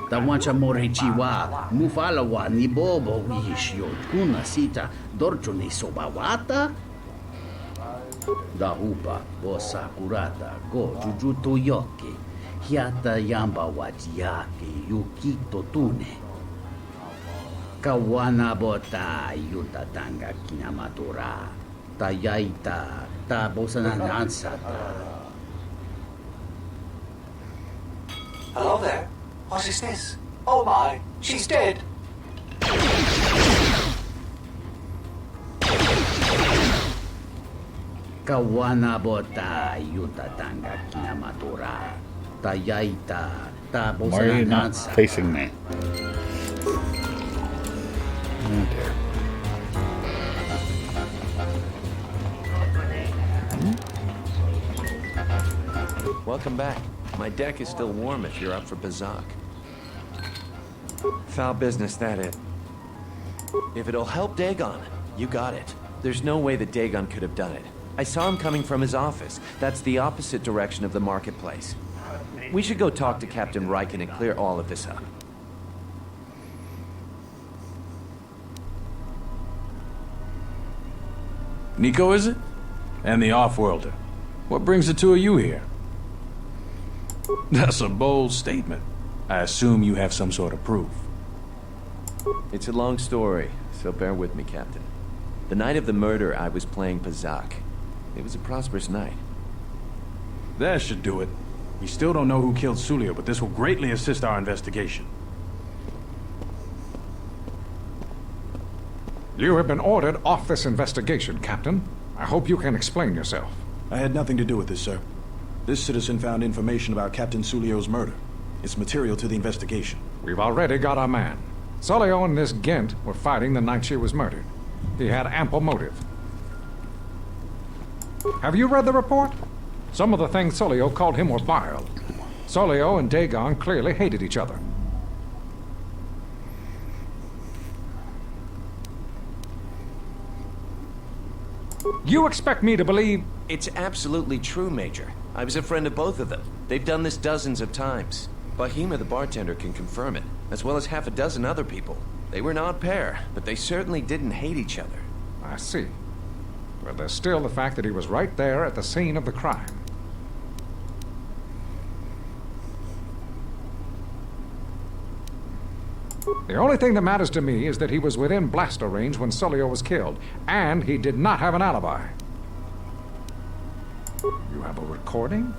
Tawancha morechiwa mufalawa ni bobo wishyo kuna sita dorcho ni sobawata. Dahupa bosa kurata go jujuto yoke hiata yamba wajiyake yukito tune. Kawana bota yutatanga kinamatura. Tayaita tabosananansata. Hello there. What is this? Oh my, she's dead. Kawana bota yutatanga kinamatura. Tayaita Why are you not tabosananansata. facing me? Oh dear. Welcome back. My deck is still warm if you're up for Bazak. Foul business, that it. If it'll help Dagon, you got it. There's no way that Dagon could have done it. I saw him coming from his office. That's the opposite direction of the marketplace. We should go talk to Captain Riken and clear all of this up. Nico, is it? And the Off-Worlder. What brings the two of you here? That's a bold statement. I assume you have some sort of proof. It's a long story, so bear with me, Captain. The night of the murder, I was playing Bazak. It was a prosperous night. That should do it. We still don't know who killed Sulio, but this will greatly assist our investigation. You have been ordered off this investigation, Captain. I hope you can explain yourself. I had nothing to do with this, sir. This citizen found information about Captain Sulio's murder. It's material to the investigation. We've already got our man. Sulio and this Gent were fighting the night she was murdered. He had ample motive. Have you read the report? Some of the things Sulio called him were vile. Sulio and Dagon clearly hated each other. You expect me to believe... It's absolutely true, Major. I was a friend of both of them. They've done this dozens of times. Bahima, the bartender, can confirm it, as well as half a dozen other people. They were not a pair, but they certainly didn't hate each other. I see. But there's still the fact that he was right there at the scene of the crime. The only thing that matters to me is that he was within blaster range when Sulio was killed, and he did not have an alibi. You have a recording?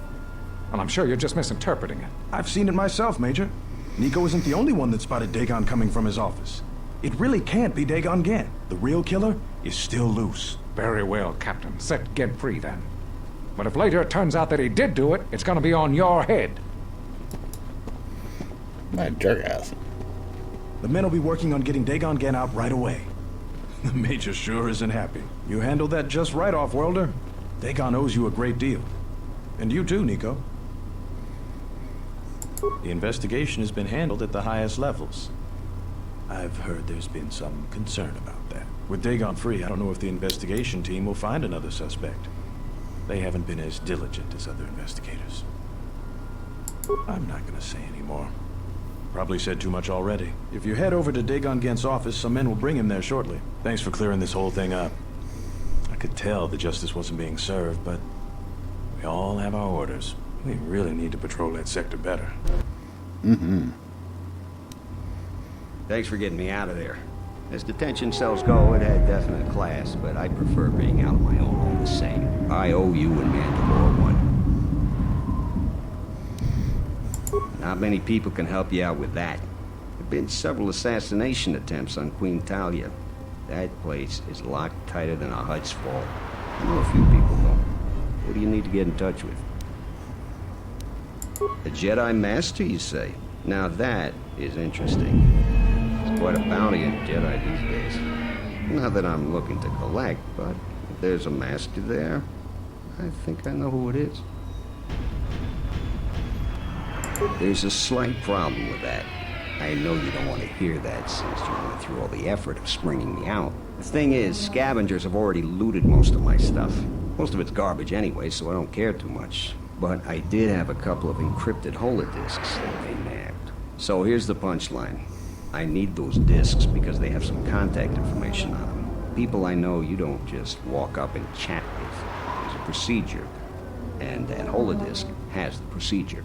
And I'm sure you're just misinterpreting it. I've seen it myself, Major. Nico isn't the only one that spotted Dagon coming from his office. It really can't be Dagon Gent. The real killer is still loose. Very well, Captain. Set Gent free, then. But if later it turns out that he did do it, it's gonna be on your head. My jerk-ass. The men will be working on getting Dagon Gent out right away. The Major sure isn't happy. You handled that just right, Off-Worlder. Dagon owes you a great deal. And you too, Nico. The investigation has been handled at the highest levels. I've heard there's been some concern about that. With Dagon free, I don't know if the investigation team will find another suspect. They haven't been as diligent as other investigators. I'm not gonna say any more. Probably said too much already. If you head over to Dagon Gent's office, some men will bring him there shortly. Thanks for clearing this whole thing up. I could tell the justice wasn't being served, but we all have our orders. We really need to patrol that sector better. Mm-hmm. Thanks for getting me out of there. As detention cells go, it had definite class, but I prefer being out on my own all the same. I owe you and Mandalore one. Not many people can help you out with that. There have been several assassination attempts on Queen Talia. That place is locked tighter than a Hut's vault. I know a few people, though. Who do you need to get in touch with? A Jedi Master, you say? Now that is interesting. There's quite a bounty on Jedi these days. Not that I'm looking to collect, but if there's a master there, I think I know who it is. There's a slight problem with that. I know you don't want to hear that since you went through all the effort of springing me out. The thing is, scavengers have already looted most of my stuff. Most of it's garbage anyway, so I don't care too much. But I did have a couple of encrypted holodisks that they nabbed. So here's the punchline. I need those disks because they have some contact information on them. People I know you don't just walk up and chat with. There's a procedure. And that holodisk has the procedure.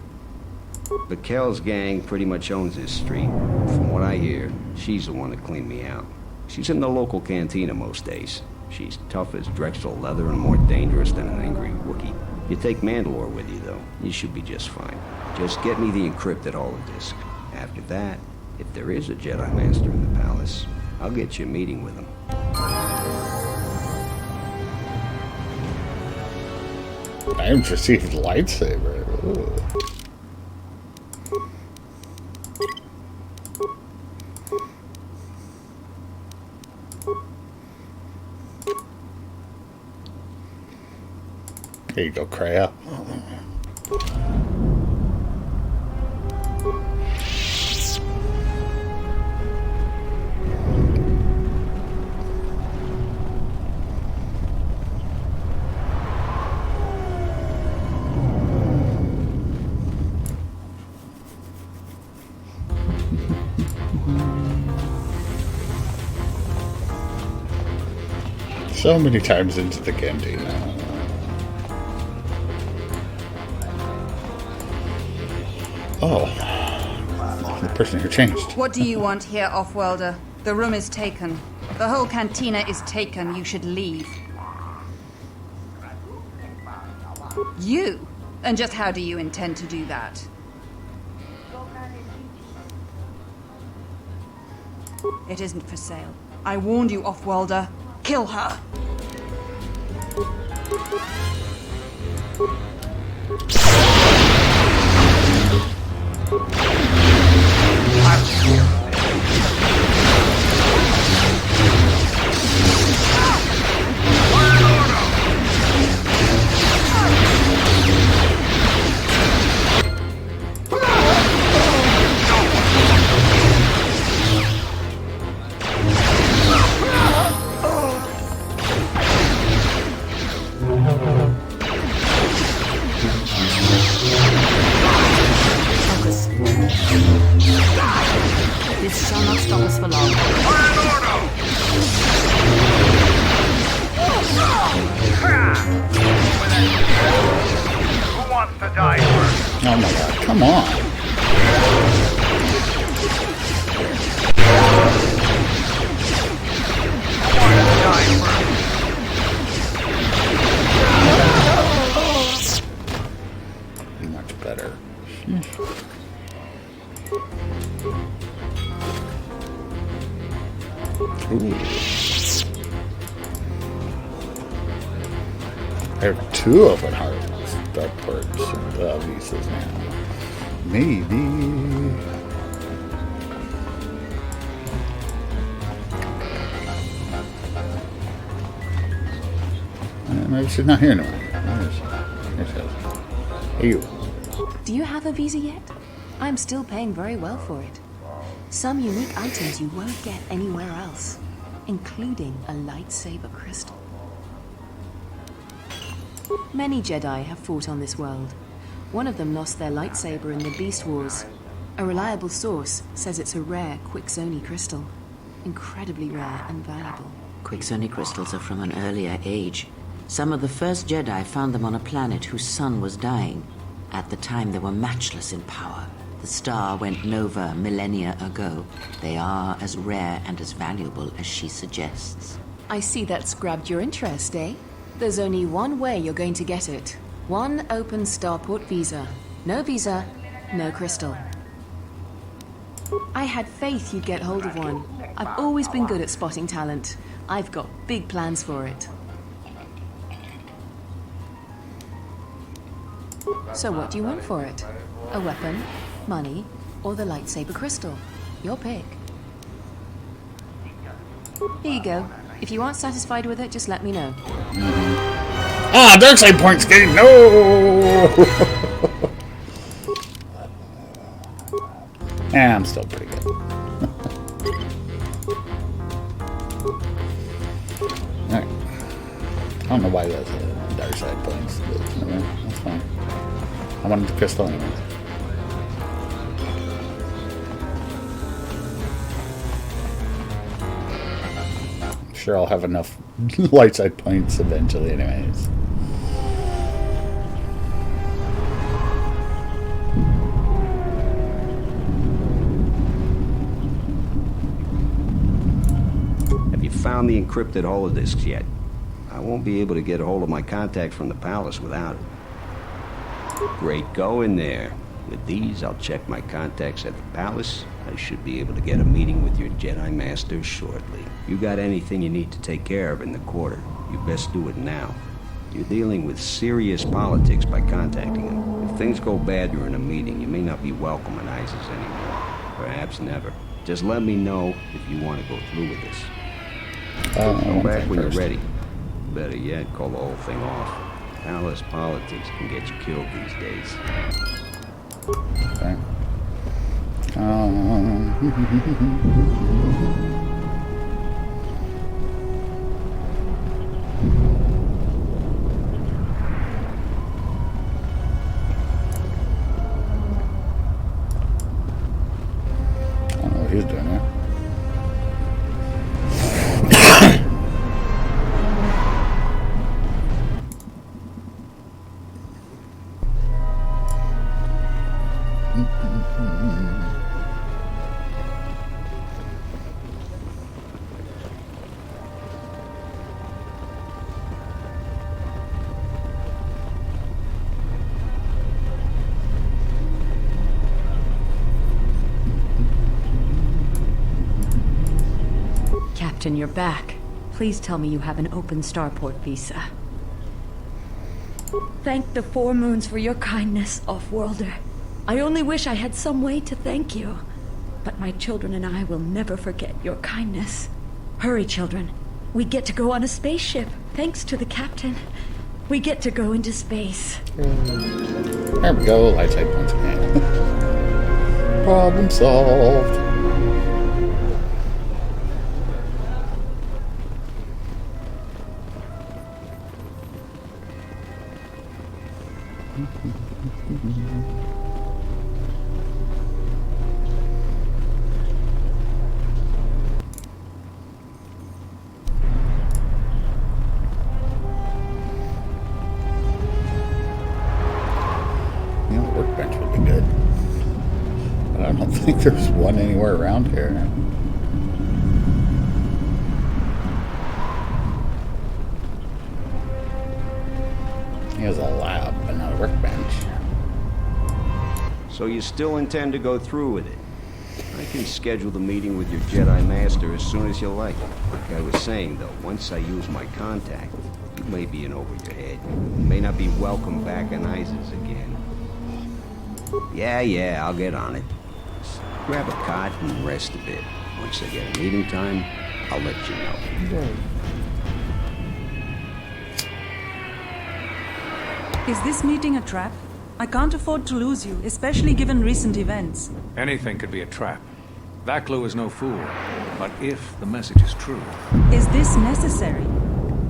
The Kells gang pretty much owns this street. From what I hear, she's the one that cleaned me out. She's in the local cantina most days. She's tough as Drexel leather and more dangerous than an angry Wookiee. You take Mandalore with you, though, you should be just fine. Just get me the encrypted holodisk. After that, if there is a Jedi Master in the palace, I'll get you a meeting with him. I haven't received a lightsaber. Ooh. There you go, Kreia. So many times into the cantina. Oh, the person here changed. What do you want here, Offworlder? The room is taken. The whole cantina is taken. You should leave. You? And just how do you intend to do that? It isn't for sale. I warned you, Offworlder. Kill her! This shall not stop us for long. Who wants to die first? Oh my god, come on. Much better. Ooh. I have 2 open heart starports visas now. Maybe. Maybe she's not here anymore. Here she is. Hey, you. Do you have a visa yet? I'm still paying very well for it. Some unique items you won't get anywhere else, including a lightsaber crystal. Many Jedi have fought on this world. One of them lost their lightsaber in the Beast Wars. A reliable source says it's a rare Quixoni crystal. Incredibly rare and valuable. Quixoni crystals are from an earlier age. Some of the first Jedi found them on a planet whose sun was dying. At the time, they were matchless in power. The star went nova millennia ago. They are as rare and as valuable as she suggests. I see that's grabbed your interest, eh? There's only one way you're going to get it. One open starport visa. No visa, no crystal. I had faith you'd get hold of one. I've always been good at spotting talent. I've got big plans for it. So what do you want for it? A weapon, money, or the lightsaber crystal? Your pick. Here you go. If you aren't satisfied with it, just let me know. Ah, dark side points game. No. Yeah, I'm still pretty good. Alright. I don't know why that's dark side points, but anyway, that's fine. I wanted the crystal anyway. I'm sure I'll have enough light side points eventually anyways. Found the encrypted holodisks yet. I won't be able to get a hold of my contact from the palace without it. Great going there. With these, I'll check my contacts at the palace. I should be able to get a meeting with your Jedi Master shortly. You got anything you need to take care of in the quarter, you best do it now. You're dealing with serious politics by contacting him. If things go bad during a meeting, you may not be welcome in Iziz anymore. Perhaps never. Just let me know if you want to go through with this. Come back when you're ready. Better yet, call the whole thing off. Palace politics can get you killed these days. Okay. I don't know what he's doing here. Captain, you're back. Please tell me you have an open starport visa. Thank the Four Moons for your kindness, Off-Worlder. I only wish I had some way to thank you. But my children and I will never forget your kindness. Hurry, children. We get to go on a spaceship, thanks to the captain. We get to go into space. There we go, light side points again. Problem solved. Workbench would be good. But I don't think there's one anywhere around here. He has a lab, but not a workbench. So you still intend to go through with it? I can schedule the meeting with your Jedi Master as soon as you like. Like I was saying, though, once I use my contact, you may be in over your head. You may not be welcome back in Iziz again. Yeah, I'll get on it. Just grab a cot and rest a bit. Once I get a meeting time, I'll let you know. Is this meeting a trap? I can't afford to lose you, especially given recent events. Anything could be a trap. That clue is no fool. But if the message is true... Is this necessary?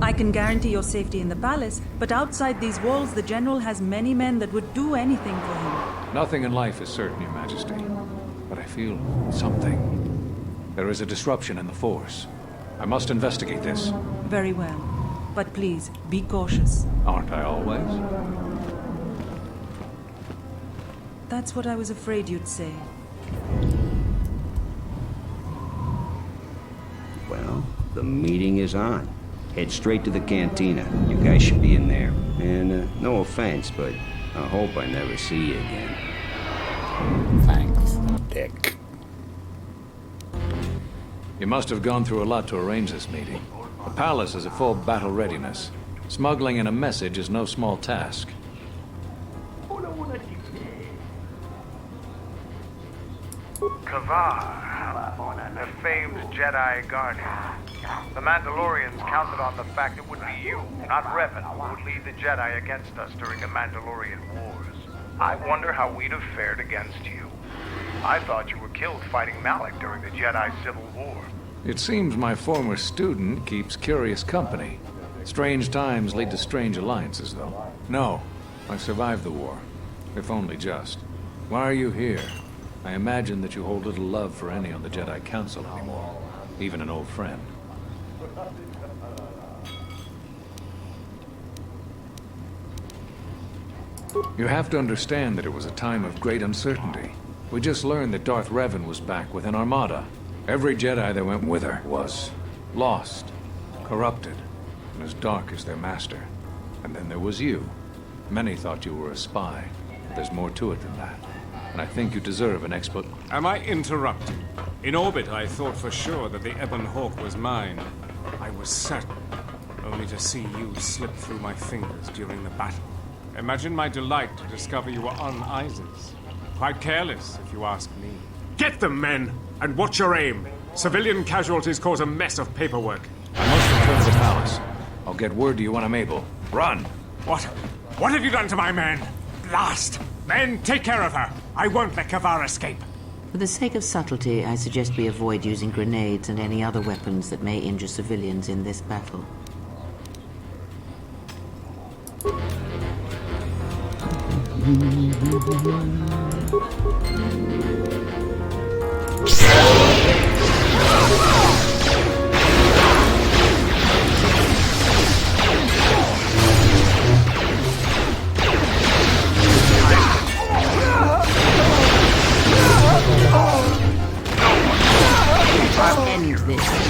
I can guarantee your safety in the palace, but outside these walls, the General has many men that would do anything for him. Nothing in life is certain, Your Majesty. But I feel something. There is a disruption in the Force. I must investigate this. Very well. But please, be cautious. Aren't I always? That's what I was afraid you'd say. Well, the meeting is on. Head straight to the cantina. You guys should be in there. And no offense, but I hope I never see you again. Thanks, Dick. You must have gone through a lot to arrange this meeting. The palace is at full battle readiness. Smuggling in a message is no small task. Kavar, the famed Jedi Guardian. The Mandalorians counted on the fact it would be you, not Revan, who would lead the Jedi against us during the Mandalorian Wars. I wonder how we'd have fared against you. I thought you were killed fighting Malik during the Jedi Civil War. It seems my former student keeps curious company. Strange times lead to strange alliances, though. No, I survived the war. If only just. Why are you here? I imagine that you hold little love for any on the Jedi Council anymore. Even an old friend. You have to understand that it was a time of great uncertainty. We just learned that Darth Revan was back with an armada. Every Jedi that went with her was lost, corrupted, and as dark as their master. And then there was you. Many thought you were a spy. But there's more to it than that. And I think you deserve an Am I interrupting? In orbit, I thought for sure that the Ebon Hawk was mine. I was certain, only to see you slip through my fingers during the battle. Imagine my delight to discover you were on Iziz. Quite careless, if you ask me. Get them, men, and watch your aim. Civilian casualties cause a mess of paperwork. I must return to the palace. I'll get word to you when I'm able. Run! What have you done to my men? Blast! Men, take care of her. I won't let Kavar escape. For the sake of subtlety, I suggest we avoid using grenades and any other weapons that may injure civilians in this battle. End this.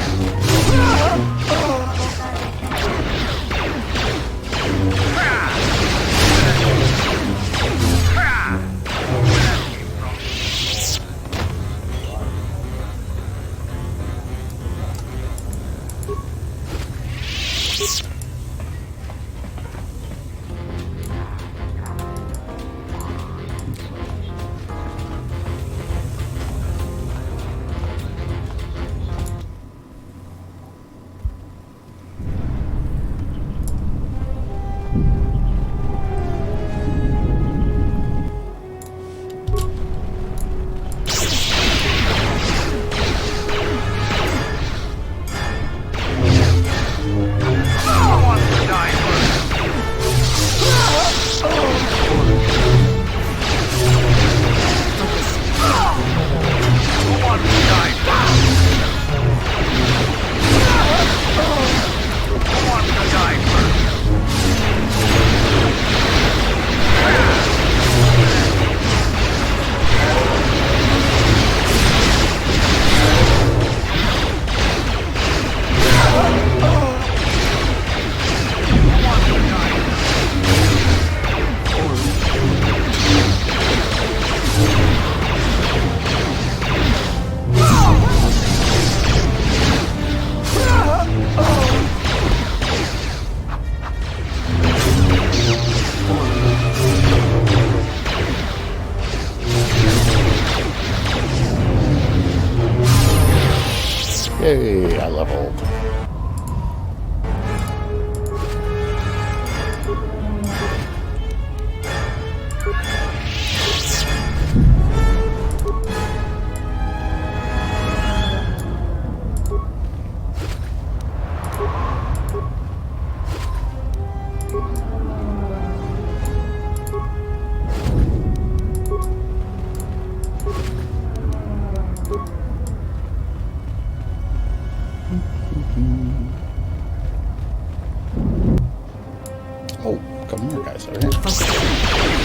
Oh, a couple more guys over here. I'll take care of it.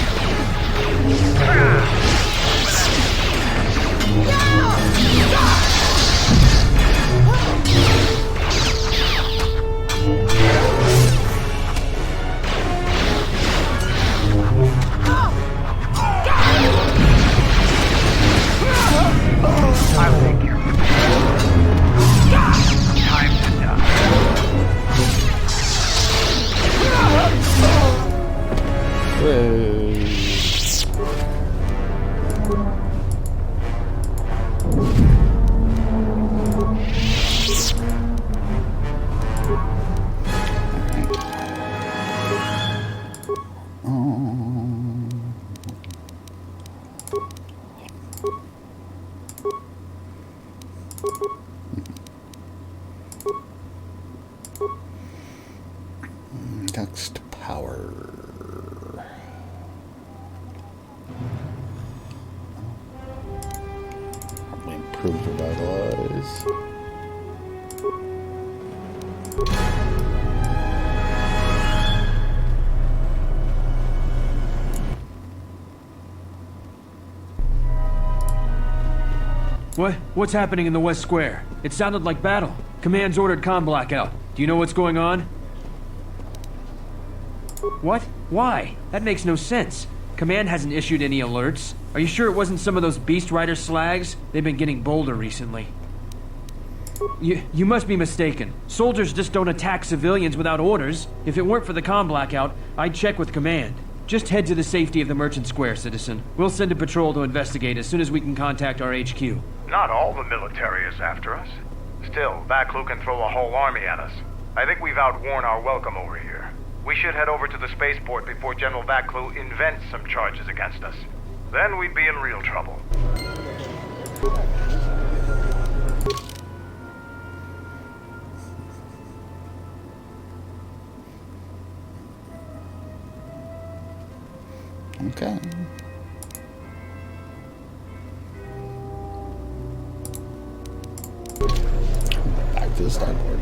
Time to die. Next power. Probably improve revitalize. What's happening in the West Square? It sounded like battle. Command's ordered comm blackout. Do you know what's going on? What? Why? That makes no sense. Command hasn't issued any alerts. Are you sure it wasn't some of those Beast Rider slags? They've been getting bolder recently. You must be mistaken. Soldiers just don't attack civilians without orders. If it weren't for the comm blackout, I'd check with Command. Just head to the safety of the Merchant Square, citizen. We'll send a patrol to investigate as soon as we can contact our HQ. Not all the military is after us. Still, Vaklu can throw a whole army at us. I think we've outworn our welcome over here. We should head over to the spaceport before General Vaklu invents some charges against us. Then we'd be in real trouble. Okay. Back to the starboard.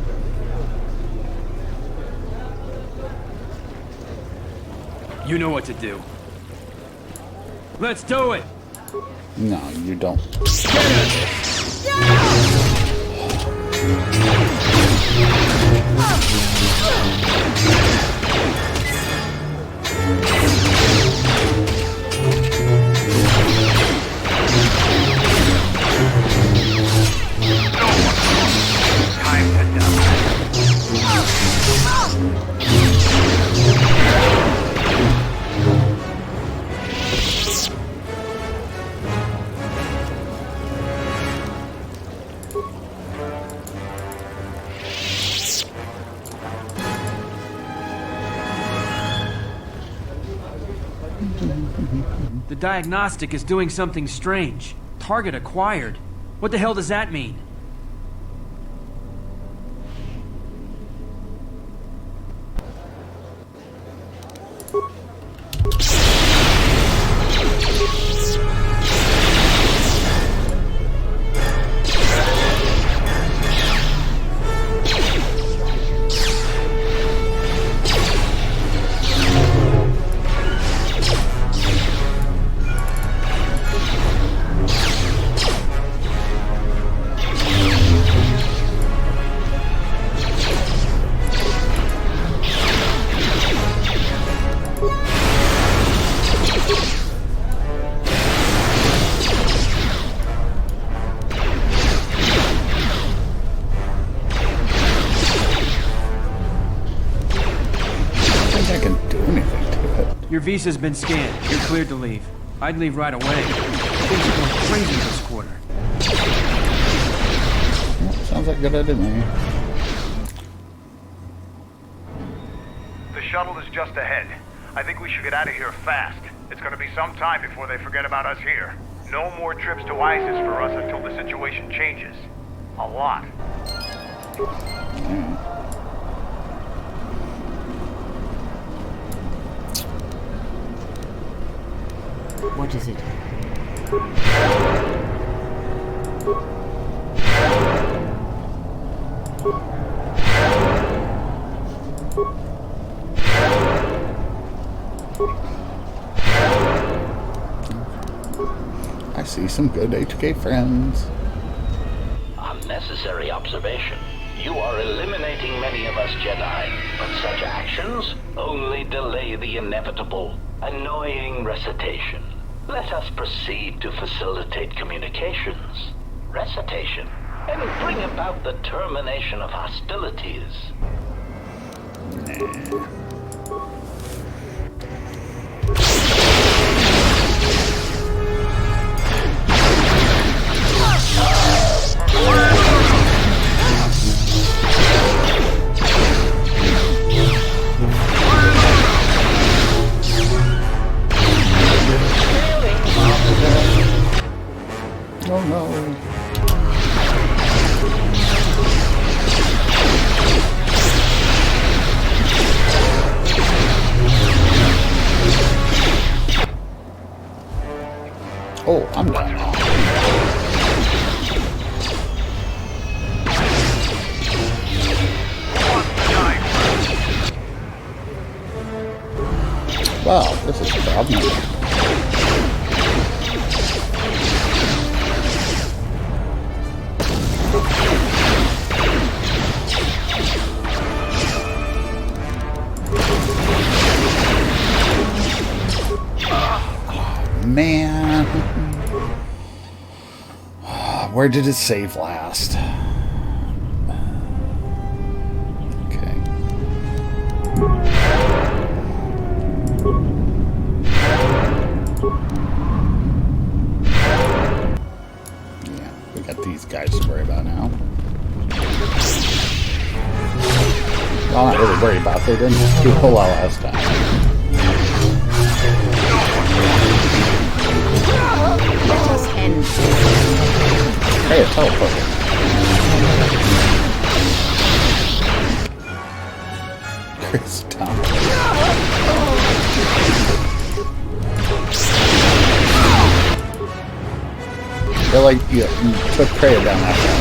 You know what to do. Let's do it! No, you don't. The diagnostic is doing something strange. Target acquired. What the hell does that mean? Your visa's been scanned. You're cleared to leave. I'd leave right away. Things are going crazy this quarter. Well, sounds like a good idea to me. The shuttle is just ahead. I think we should get out of here fast. It's going to be some time before they forget about us here. No more trips to Iziz for us until the situation changes. A lot. What is it? see some good HK friends. Unnecessary observation. You are eliminating many of us Jedi, but such actions only delay the inevitable, annoying recitation. Let us proceed to facilitate communications, recitation, and bring about the termination of hostilities. Oh no. Oh, I'm done. Wow, this is a problem. Man, where did it save last? Okay. Yeah, we got these guys to worry about now. Well, I'm not really worried about. They didn't do a whole lot last time. Let us end. Hey, a teleporter. Chris Tom. They're like, you took prey down that way.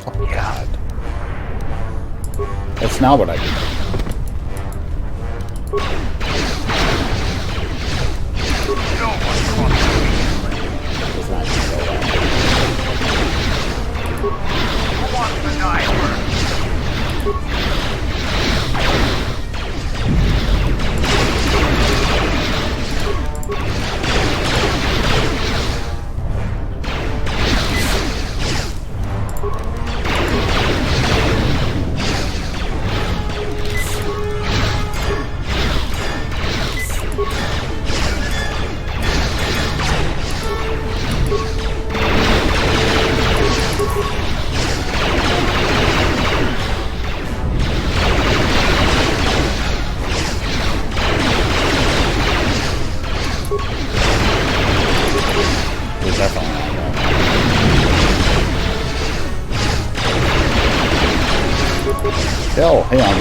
Oh, God. That's not what I did. Kill him.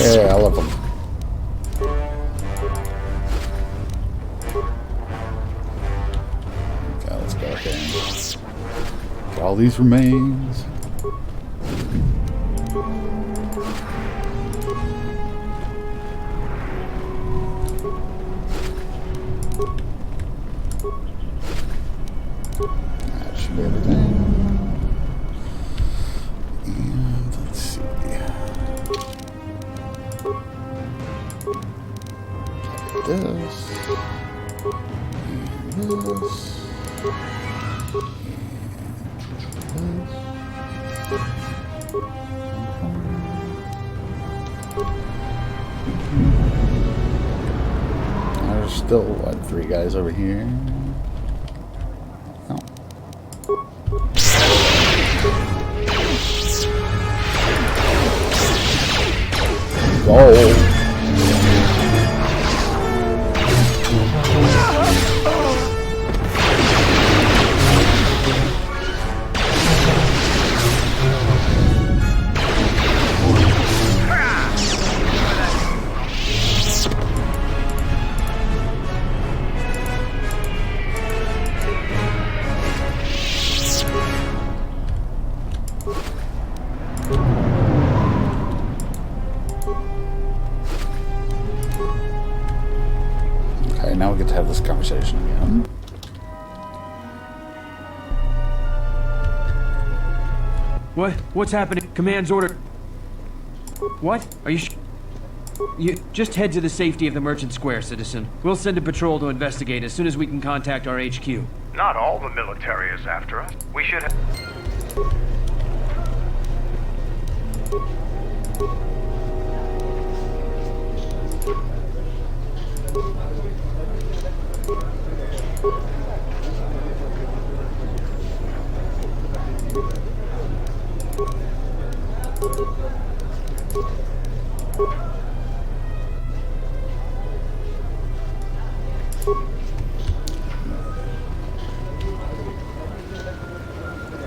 Yeah, I love them. Okay, let's go again. Get all these remains. This. And this. There's still, what, 3 guys over here? No. Go! Okay, now we get to have this conversation again. What's happening? Command's order. What? Are you You just head to the safety of the Merchant Square, citizen. We'll send a patrol to investigate as soon as we can contact our HQ. Not all the military is after us. We should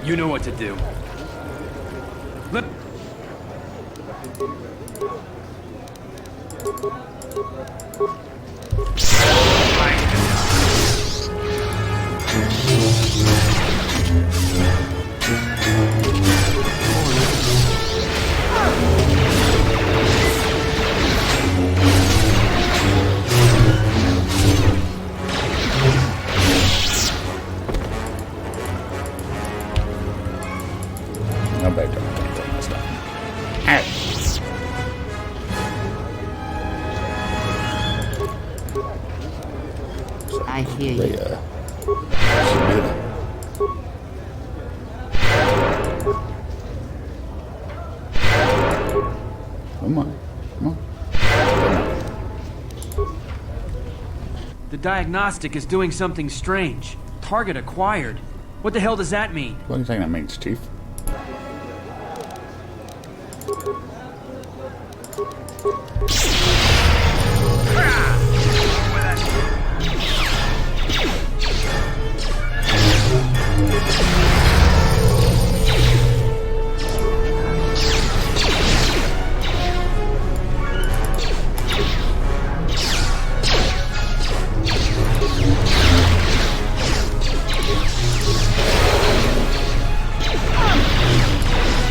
You know what to do. Nobody done anything this time. I hear you. Come on. Come on. The diagnostic is doing something strange. Target acquired. What the hell does that mean? What do you think that means, Chief?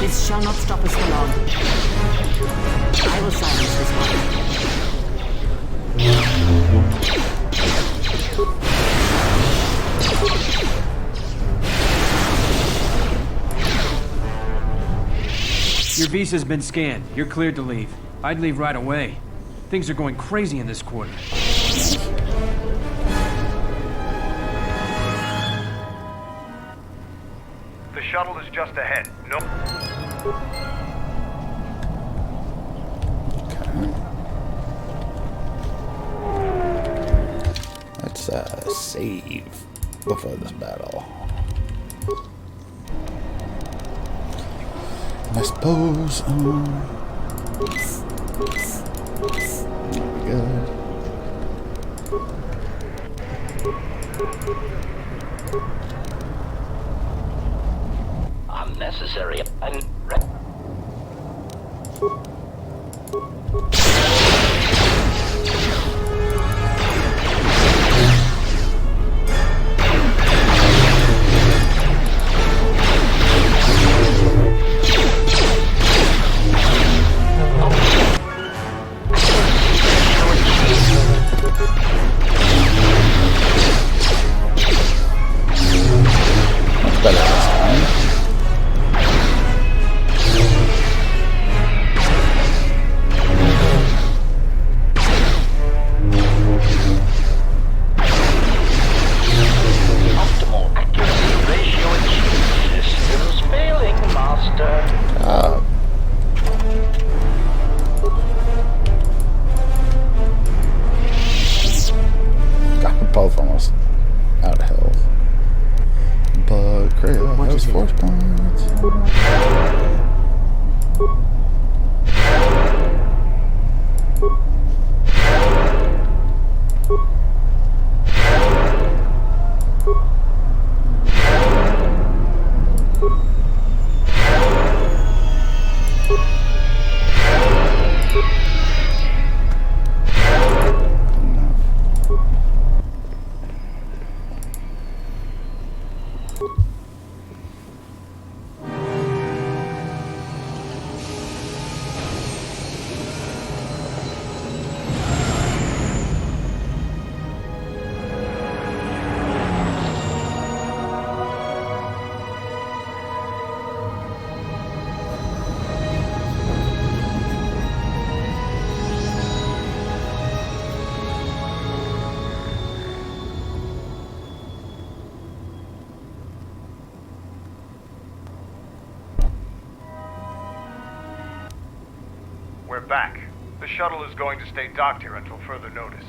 This shall not stop us for long. I will silence this Your visa's been scanned. You're cleared to leave. I'd leave right away. Things are going crazy in this quarter. The shuttle is just ahead. No. Let's save before this battle. I suppose, good. Unnecessary and we're back. The shuttle is going to stay docked here until further notice.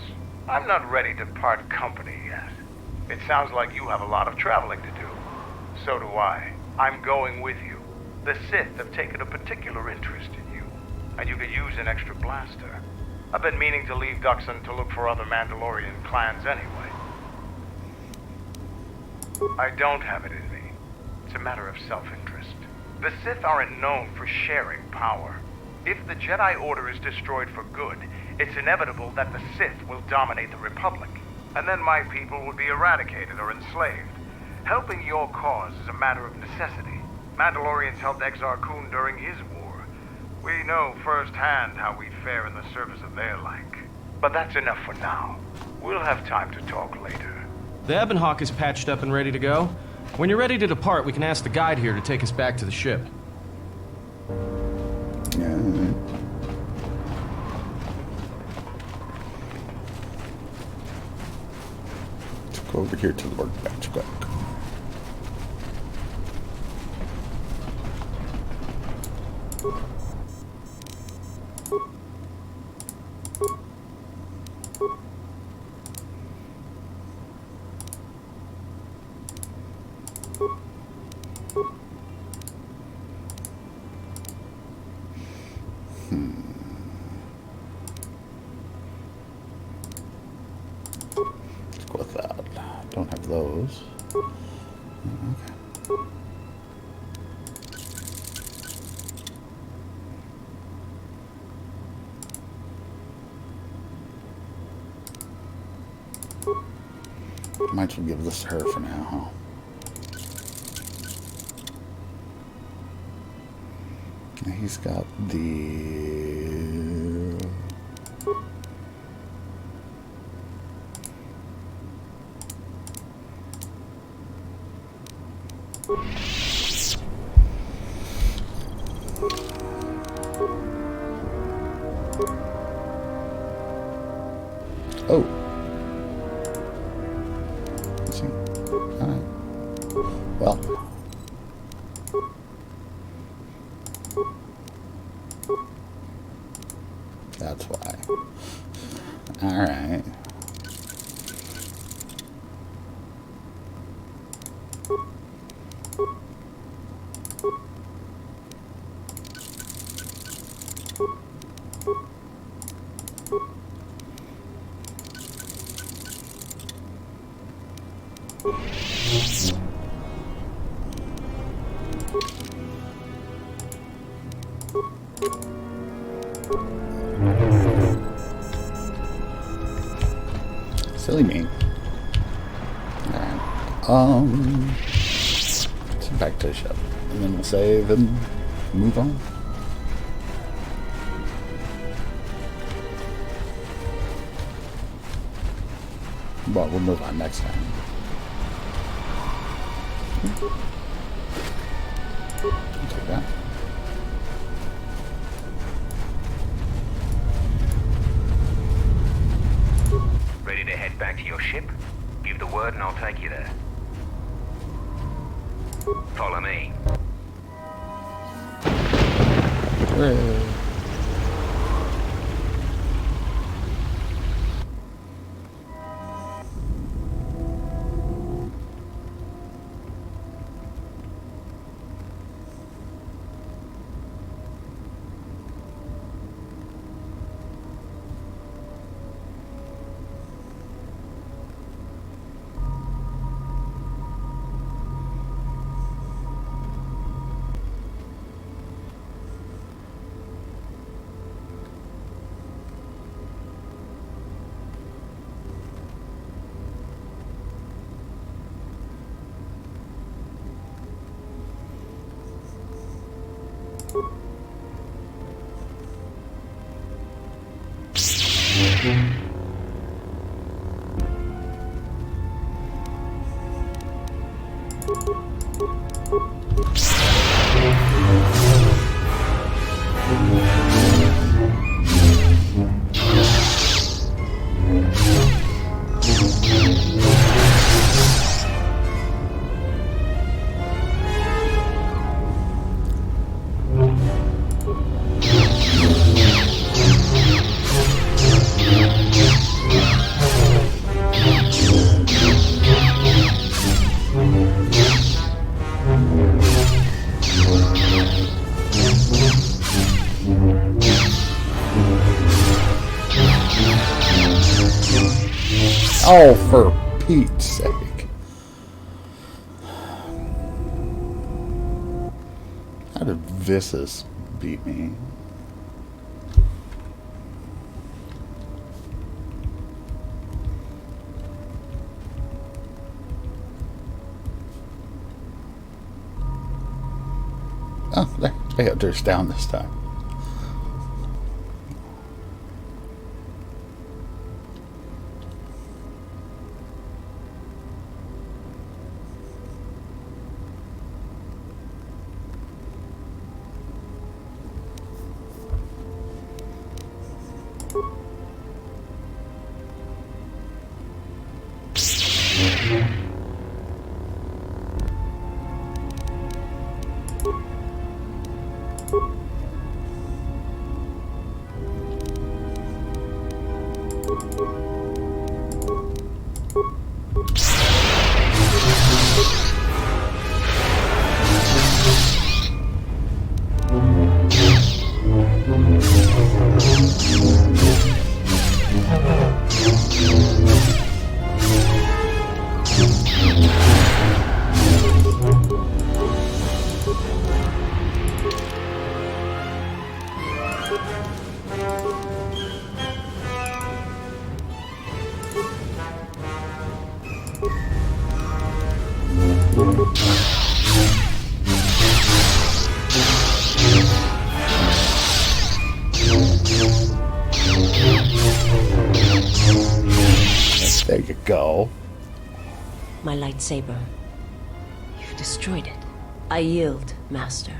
I'm not ready to part company yet. It sounds like you have a lot of traveling to do. So do I. I'm going with you. The Sith have taken a particular interest in you, and you could use an extra blaster. I've been meaning to leave Duxon to look for other Mandalorian clans anyway. I don't have it in me. It's a matter of self-interest. The Sith aren't known for sharing power. If the Jedi Order is destroyed for good, it's inevitable that the Sith will dominate the Republic, and then my people will be eradicated or enslaved. Helping your cause is a matter of necessity. Mandalorians helped Exar Kun during his war. We know firsthand how we fare in the service of their like. But that's enough for now. We'll have time to talk later. The Ebon Hawk is patched up and ready to go. When you're ready to depart, we can ask the guide here to take us back to the ship. Yeah. Let's go over here to the workbench quick. Let's go with that. Don't have those. Okay. Might as well give this to her for now, huh? He's got the... Oh. Let's see. Alright. Well. That's why. Alright. Silly me. Alright. So back to the ship. And then we'll save and move on. Well, we'll move on next time. I'll take that. Ready to head back to your ship? Give the word and I'll take you there. Follow me. Hooray. Oh, for Pete's sake. How did Iziz beat me? Oh, there's down this time. There you go. My lightsaber. You've destroyed it. I yield, Master.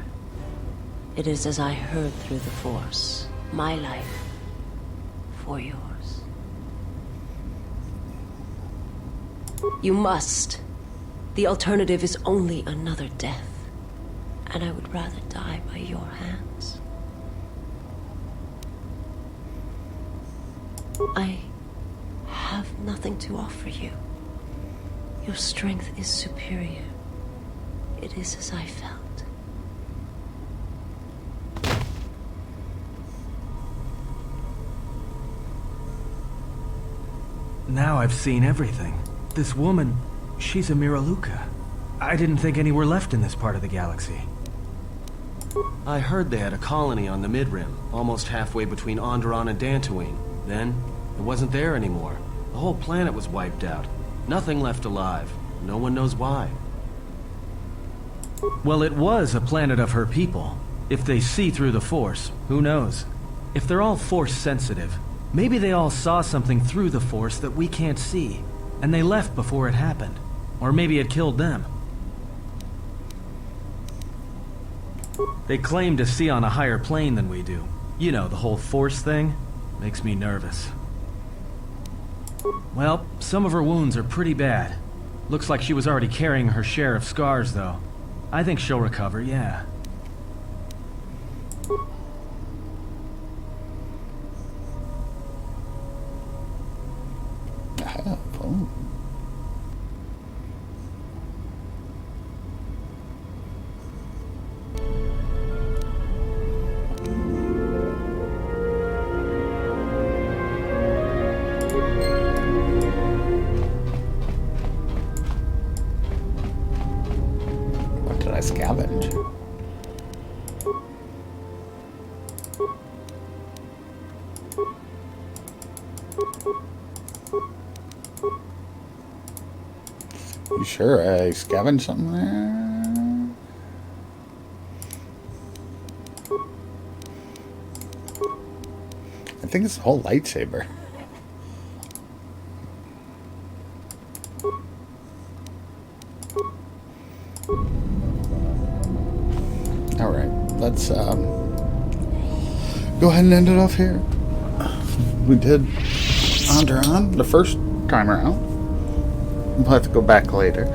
It is as I heard through the Force. My life for yours. You must. The alternative is only another death. And I would rather die by your hands. I have nothing to offer you. Your strength is superior. It is as I felt. Now I've seen everything. This woman, she's a Miraluka. I didn't think any were left in this part of the galaxy. I heard they had a colony on the Mid-Rim, almost halfway between Onderon and Dantooine. Then, it wasn't there anymore. The whole planet was wiped out. Nothing left alive. No one knows why. Well, it was a planet of her people. If they see through the Force, who knows? If they're all Force sensitive, maybe they all saw something through the Force that we can't see, and they left before it happened. Or maybe it killed them. They claim to see on a higher plane than we do. You know, the whole Force thing makes me nervous. Well, some of her wounds are pretty bad. Looks like she was already carrying her share of scars, though. I think she'll recover, yeah. Oh. What did I scavenge? You sure I scavenged something there? I think it's a whole lightsaber. Alright, let's go ahead and end it off here. We did Onderon the first time around. We'll have to go back later.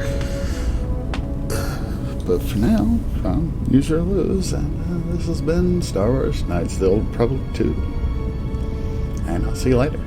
But for now, use or lose. And this has been Star Wars Knights of the Old Republic 2. And I'll see you later.